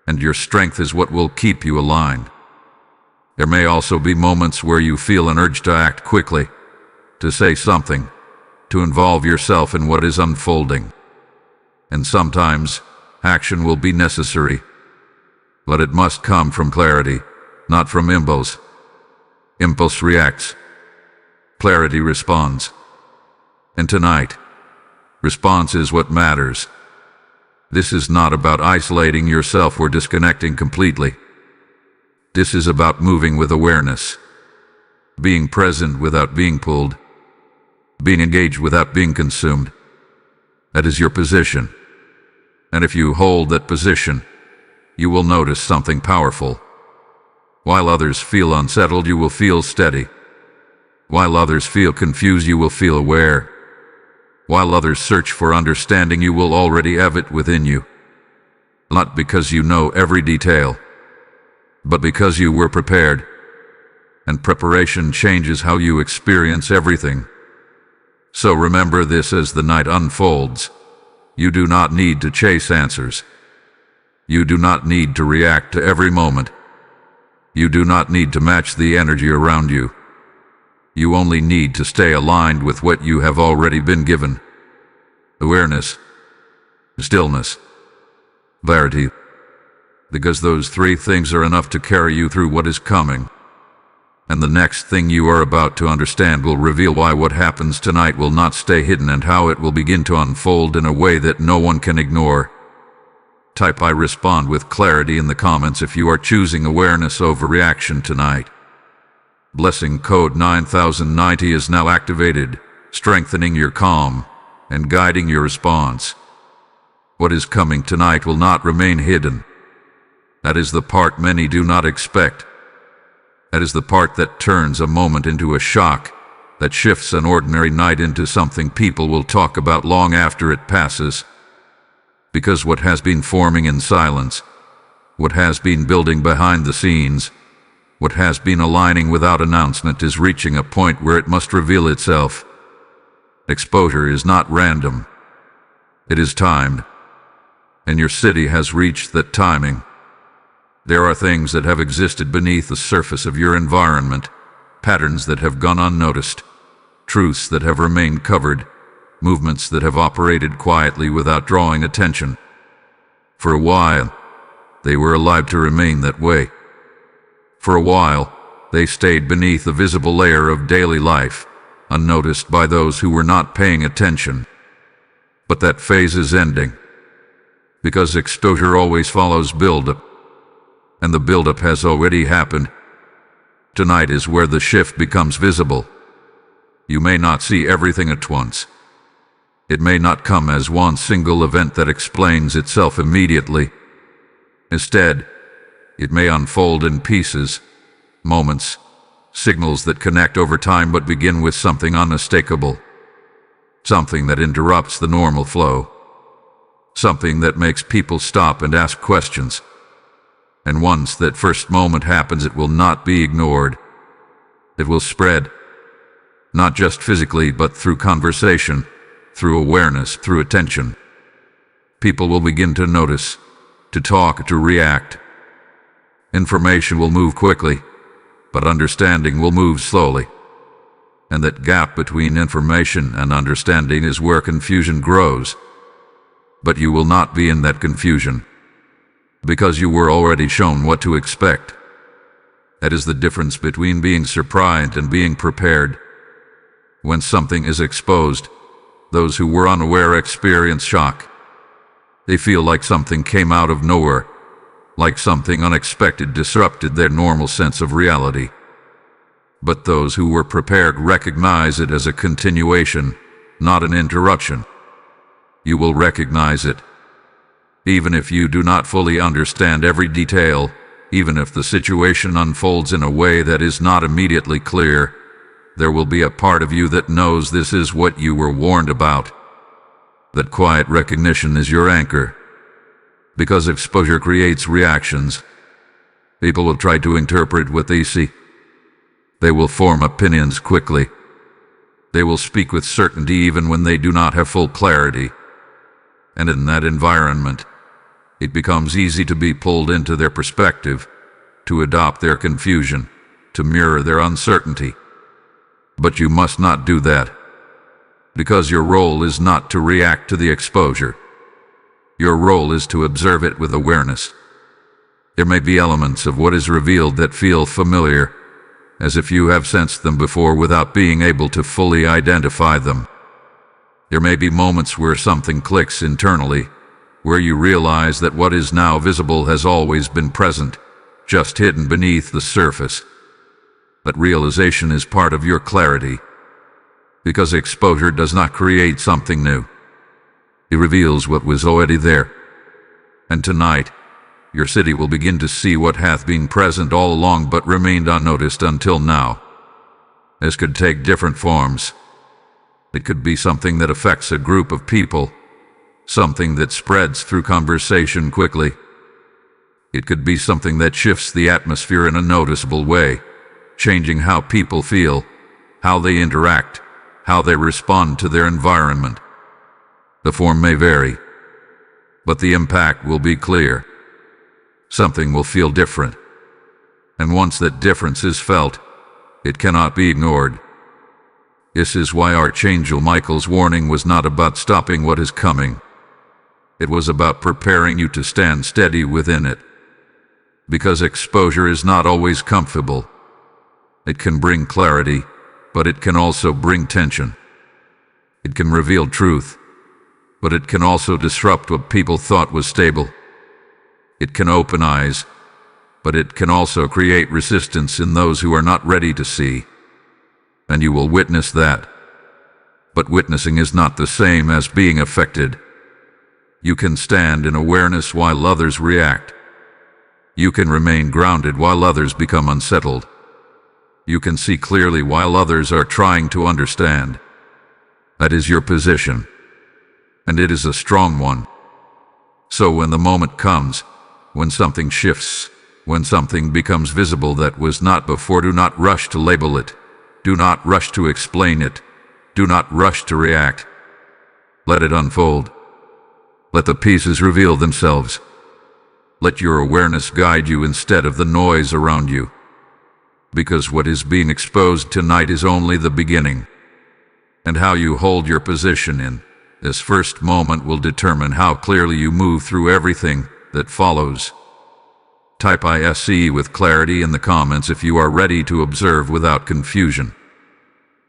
and your strength is what will keep you aligned. There may also be moments where you feel an urge to act quickly, to say something, to involve yourself in what is unfolding. And sometimes, action will be necessary, but it must come from clarity, not from impulse. Impulse reacts. Clarity responds. And tonight, response is what matters. This is not about isolating yourself or disconnecting completely. This is about moving with awareness, being present without being pulled, being engaged without being consumed. That is your position. And if you hold that position, you will notice something powerful. While others feel unsettled, you will feel steady. While others feel confused, you will feel aware. While others search for understanding, you will already have it within you. Not because you know every detail, but because you were prepared. And preparation changes how you experience everything. So remember this as the night unfolds. You do not need to chase answers. You do not need to react to every moment. You do not need to match the energy around you. You only need to stay aligned with what you have already been given. Awareness, stillness, clarity. Because those three things are enough to carry you through what is coming. And the next thing you are about to understand will reveal why what happens tonight will not stay hidden and how it will begin to unfold in a way that no one can ignore. Type "I respond" with clarity in the comments if you are choosing awareness over reaction tonight. Blessing code 9090 is now activated, strengthening your calm and guiding your response. What is coming tonight will not remain hidden. That is the part many do not expect. That is the part that turns a moment into a shock, that shifts an ordinary night into something people will talk about long after it passes. Because what has been forming in silence, what has been building behind the scenes, what has been aligning without announcement is reaching a point where it must reveal itself. Exposure is not random. It is timed. And your city has reached that timing. There are things that have existed beneath the surface of your environment, patterns that have gone unnoticed, truths that have remained covered, movements that have operated quietly without drawing attention. For a while, they were alive to remain that way. For a while, they stayed beneath the visible layer of daily life, unnoticed by those who were not paying attention. But that phase is ending, because exposure always follows build-up, and the build-up has already happened. Tonight is where the shift becomes visible. You may not see everything at once. It may not come as one single event that explains itself immediately. Instead, it may unfold in pieces, moments, signals that connect over time but begin with something unmistakable. Something that interrupts the normal flow. Something that makes people stop and ask questions. And once that first moment happens, it will not be ignored. It will spread. Not just physically, but through conversation, through awareness, through attention. People will begin to notice, to talk, to react. Information will move quickly, but understanding will move slowly. And that gap between information and understanding is where confusion grows. But you will not be in that confusion, because you were already shown what to expect. That is the difference between being surprised and being prepared. When something is exposed, those who were unaware experience shock. They feel like something came out of nowhere, like something unexpected disrupted their normal sense of reality. But those who were prepared recognize it as a continuation, not an interruption. You will recognize it. Even if you do not fully understand every detail, even if the situation unfolds in a way that is not immediately clear, there will be a part of you that knows this is what you were warned about. That quiet recognition is your anchor. Because exposure creates reactions. People will try to interpret what they see. They will form opinions quickly. They will speak with certainty even when they do not have full clarity. And in that environment, it becomes easy to be pulled into their perspective, to adopt their confusion, to mirror their uncertainty. But you must not do that, because your role is not to react to the exposure. Your role is to observe it with awareness. There may be elements of what is revealed that feel familiar, as if you have sensed them before without being able to fully identify them. There may be moments where something clicks internally, where you realize that what is now visible has always been present, just hidden beneath the surface. But realization is part of your clarity, because exposure does not create something new. It reveals what was already there. And tonight, your city will begin to see what hath been present all along but remained unnoticed until now. This could take different forms. It could be something that affects a group of people, something that spreads through conversation quickly. It could be something that shifts the atmosphere in a noticeable way, changing how people feel, how they interact, how they respond to their environment. The form may vary, but the impact will be clear. Something will feel different. And once that difference is felt, it cannot be ignored. This is why Archangel Michael's warning was not about stopping what is coming. It was about preparing you to stand steady within it. Because exposure is not always comfortable. It can bring clarity, but it can also bring tension. It can reveal truth, but it can also disrupt what people thought was stable. It can open eyes, but it can also create resistance in those who are not ready to see. And you will witness that. But witnessing is not the same as being affected. You can stand in awareness while others react. You can remain grounded while others become unsettled. You can see clearly while others are trying to understand. That is your position. And it is a strong one. So when the moment comes, when something shifts, when something becomes visible that was not before, do not rush to label it. Do not rush to explain it. Do not rush to react. Let it unfold. Let the pieces reveal themselves. Let your awareness guide you instead of the noise around you. Because what is being exposed tonight is only the beginning. And how you hold your position in this first moment will determine how clearly you move through everything that follows. Type ISE with clarity in the comments if you are ready to observe without confusion.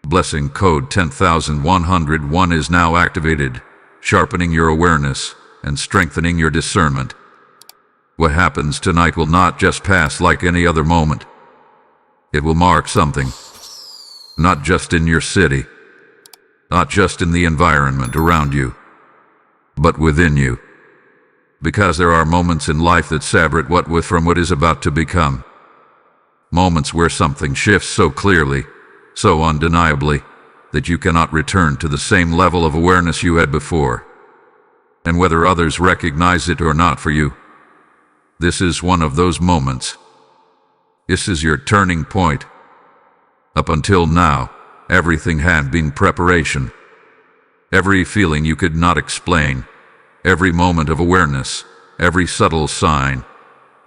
Blessing code 10101 is now activated, sharpening your awareness and strengthening your discernment. What happens tonight will not just pass like any other moment. It will mark something, not just in your city, not just in the environment around you, but within you. Because there are moments in life that separate from what is about to become. Moments where something shifts so clearly, so undeniably, that you cannot return to the same level of awareness you had before. And whether others recognize it or not for you, this is one of those moments. This is your turning point. Up until now, everything had been preparation. Every feeling you could not explain, every moment of awareness, every subtle sign,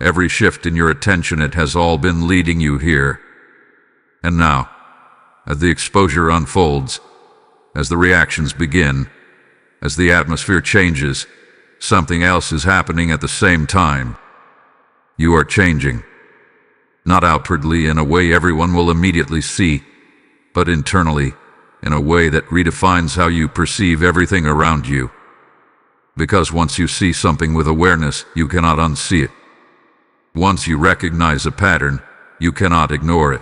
every shift in your attention, it has all been leading you here. And now, as the exposure unfolds, as the reactions begin, as the atmosphere changes, something else is happening at the same time. You are changing. Not outwardly in a way everyone will immediately see, but internally, in a way that redefines how you perceive everything around you. Because once you see something with awareness, you cannot unsee it. Once you recognize a pattern, you cannot ignore it.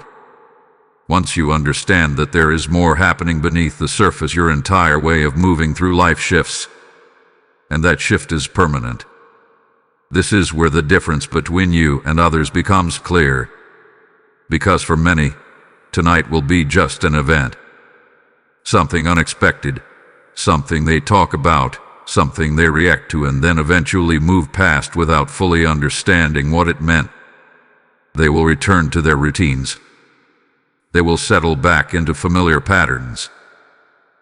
Once you understand that there is more happening beneath the surface, your entire way of moving through life shifts. And that shift is permanent. This is where the difference between you and others becomes clear. Because for many, tonight will be just an event. Something unexpected, something they talk about, something they react to and then eventually move past without fully understanding what it meant. They will return to their routines. They will settle back into familiar patterns.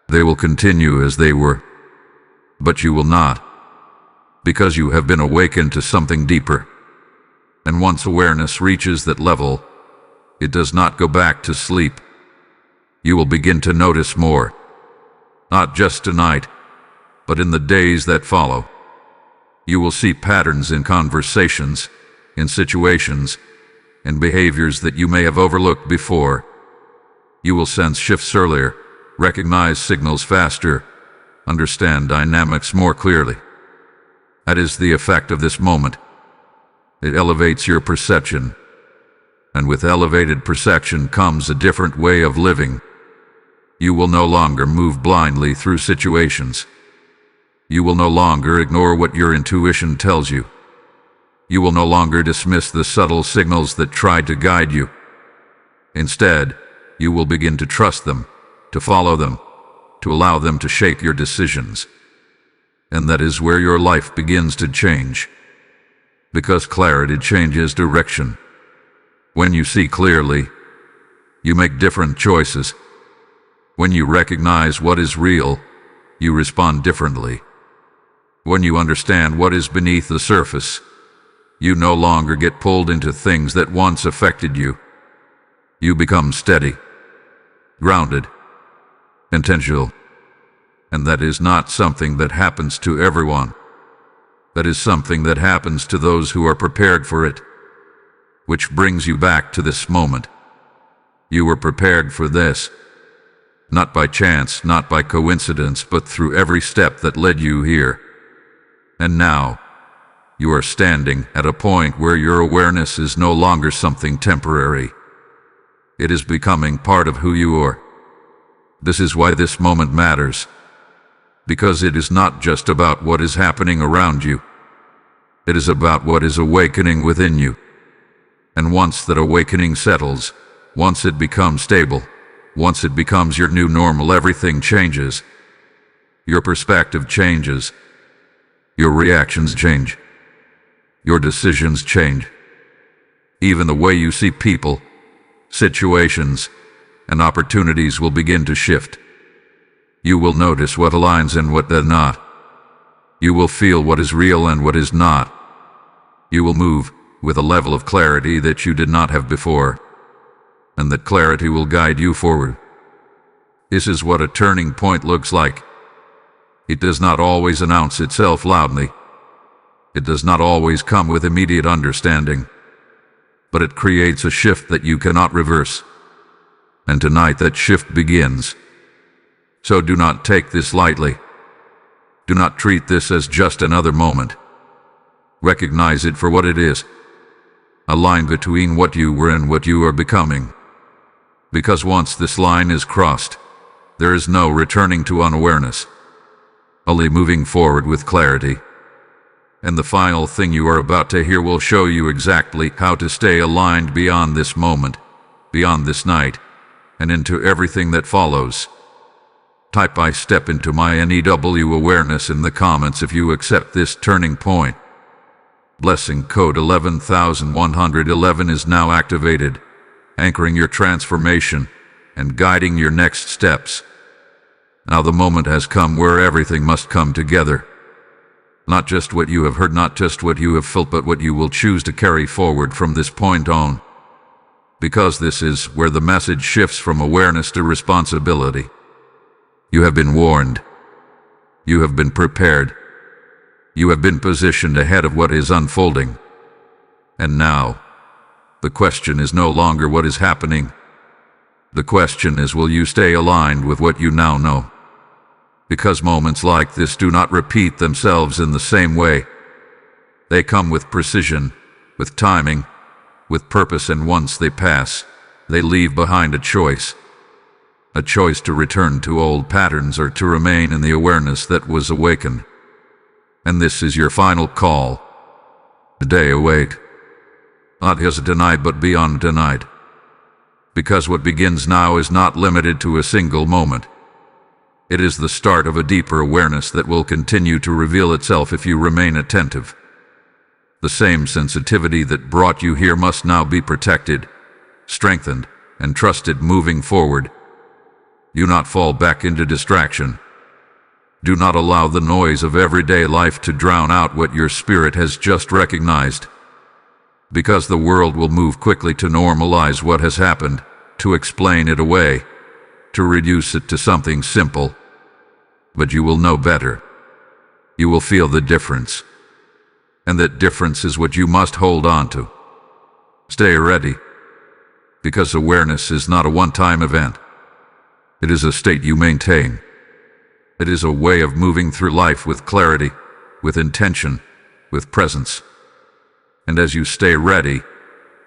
They will continue as they were. But you will not. Because you have been awakened to something deeper. And once awareness reaches that level, it does not go back to sleep. You will begin to notice more. Not just tonight, but in the days that follow. You will see patterns in conversations, in situations, in behaviors that you may have overlooked before. You will sense shifts earlier, recognize signals faster, understand dynamics more clearly. That is the effect of this moment. It elevates your perception. And with elevated perception comes a different way of living. You will no longer move blindly through situations. You will no longer ignore what your intuition tells you. You will no longer dismiss the subtle signals that try to guide you. Instead, you will begin to trust them, to follow them, to allow them to shape your decisions. And that is where your life begins to change. Because clarity changes direction. When you see clearly, you make different choices. When you recognize what is real, you respond differently. When you understand what is beneath the surface, you no longer get pulled into things that once affected you. You become steady, grounded, intentional. And that is not something that happens to everyone. That is something that happens to those who are prepared for it. Which brings you back to this moment. You were prepared for this. Not by chance, not by coincidence, but through every step that led you here. And now, you are standing at a point where your awareness is no longer something temporary. It is becoming part of who you are. This is why this moment matters. Because it is not just about what is happening around you. It is about what is awakening within you. And once that awakening settles, once it becomes stable, once it becomes your new normal, everything changes. Your perspective changes. Your reactions change. Your decisions change. Even the way you see people, situations, and opportunities will begin to shift. You will notice what aligns and what does not. You will feel what is real and what is not. You will move with a level of clarity that you did not have before, and that clarity will guide you forward. This is what a turning point looks like. It does not always announce itself loudly. It does not always come with immediate understanding, but it creates a shift that you cannot reverse. And tonight that shift begins. So do not take this lightly. Do not treat this as just another moment. Recognize it for what it is. A line between what you were and what you are becoming. Because once this line is crossed, there is no returning to unawareness, only moving forward with clarity. And the final thing you are about to hear will show you exactly how to stay aligned beyond this moment, beyond this night, and into everything that follows. Type "I step into my NEW awareness" in the comments if you accept this turning point. Blessing code 11,111 is now activated, anchoring your transformation and guiding your next steps. Now the moment has come where everything must come together. Not just what you have heard, not just what you have felt, but what you will choose to carry forward from this point on. Because this is where the message shifts from awareness to responsibility. You have been warned. You have been prepared. You have been positioned ahead of what is unfolding. And now, the question is no longer what is happening. The question is, will you stay aligned with what you now know? Because moments like this do not repeat themselves in the same way. They come with precision, with timing, with purpose, and once they pass, they leave behind a choice. A choice to return to old patterns or to remain in the awareness that was awakened. And this is your final call. Today awake. Not as tonight, but beyond tonight. Because what begins now is not limited to a single moment. It is the start of a deeper awareness that will continue to reveal itself if you remain attentive. The same sensitivity that brought you here must now be protected, strengthened, and trusted moving forward. Do not fall back into distraction. Do not allow the noise of everyday life to drown out what your spirit has just recognized. Because the world will move quickly to normalize what has happened, to explain it away, to reduce it to something simple. But you will know better. You will feel the difference. And that difference is what you must hold on to. Stay ready. Because awareness is not a one-time event. It is a state you maintain. It is a way of moving through life with clarity, with intention, with presence. And as you stay ready,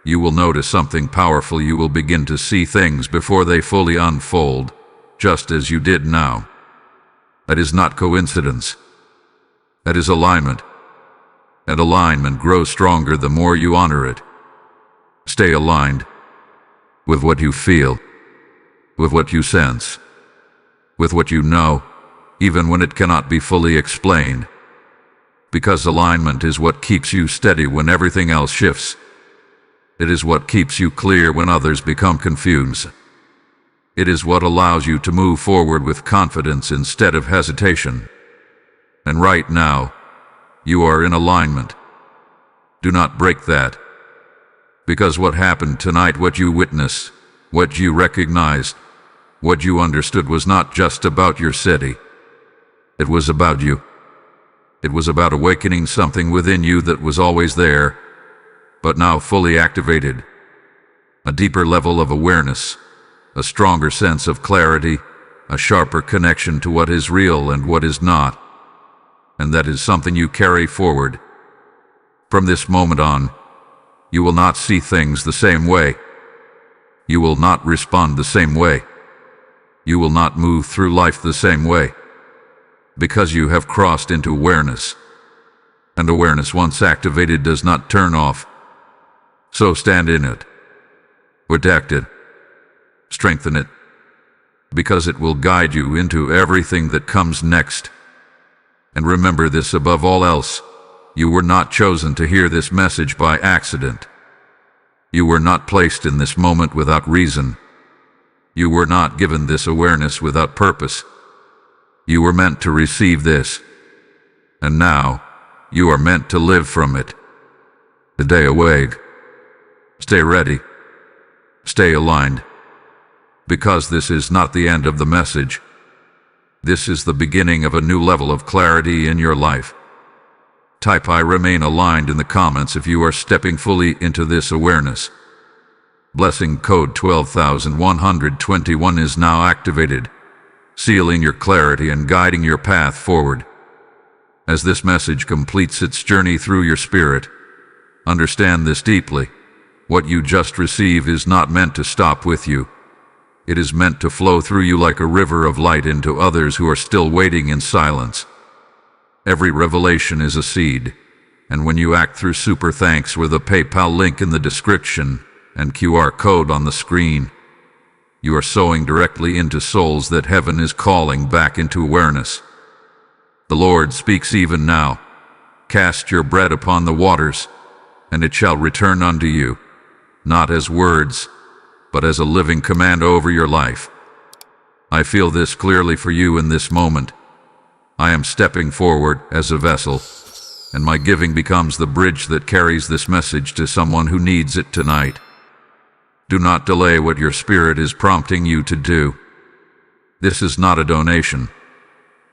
you will notice something powerful. You will begin to see things before they fully unfold, just as you did now. That is not coincidence. That is alignment. And alignment grows stronger the more you honor it. Stay aligned with what you feel, with what you sense, with what you know, even when it cannot be fully explained. Because alignment is what keeps you steady when everything else shifts. It is what keeps you clear when others become confused. It is what allows you to move forward with confidence instead of hesitation. And right now, you are in alignment. Do not break that. Because what happened tonight, what you witnessed, what you recognized, what you understood was not just about your city. It was about you. It was about awakening something within you that was always there, but now fully activated. A deeper level of awareness, a stronger sense of clarity, a sharper connection to what is real and what is not. And that is something you carry forward. From this moment on, you will not see things the same way. You will not respond the same way. You will not move through life the same way. Because you have crossed into awareness. And awareness, once activated, does not turn off. So stand in it. Protect it. Strengthen it. Because it will guide you into everything that comes next. And remember this above all else. You were not chosen to hear this message by accident. You were not placed in this moment without reason. You were not given this awareness without purpose. You were meant to receive this. And now, you are meant to live from it. Today awake. Stay ready. Stay aligned. Because this is not the end of the message. This is the beginning of a new level of clarity in your life. Type I remain aligned in the comments if you are stepping fully into this awareness. Blessing code 12121 is now activated, sealing your clarity and guiding your path forward. As this message completes its journey through your spirit, understand this deeply. What you just received is not meant to stop with you. It is meant to flow through you like a river of light into others who are still waiting in silence. Every revelation is a seed, and when you act through super thanks with a PayPal link in the description and QR code on the screen, you are sowing directly into souls that heaven is calling back into awareness. The Lord speaks even now. Cast your bread upon the waters, and it shall return unto you, not as words, but as a living command over your life. I feel this clearly for you in this moment. I am stepping forward as a vessel, and my giving becomes the bridge that carries this message to someone who needs it tonight. Do not delay what your spirit is prompting you to do. This is not a donation.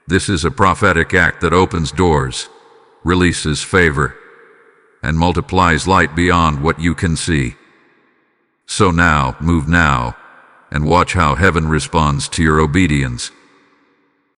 This is a prophetic act that opens doors, releases favor, and multiplies light beyond what you can see. So now, move now, and watch how heaven responds to your obedience.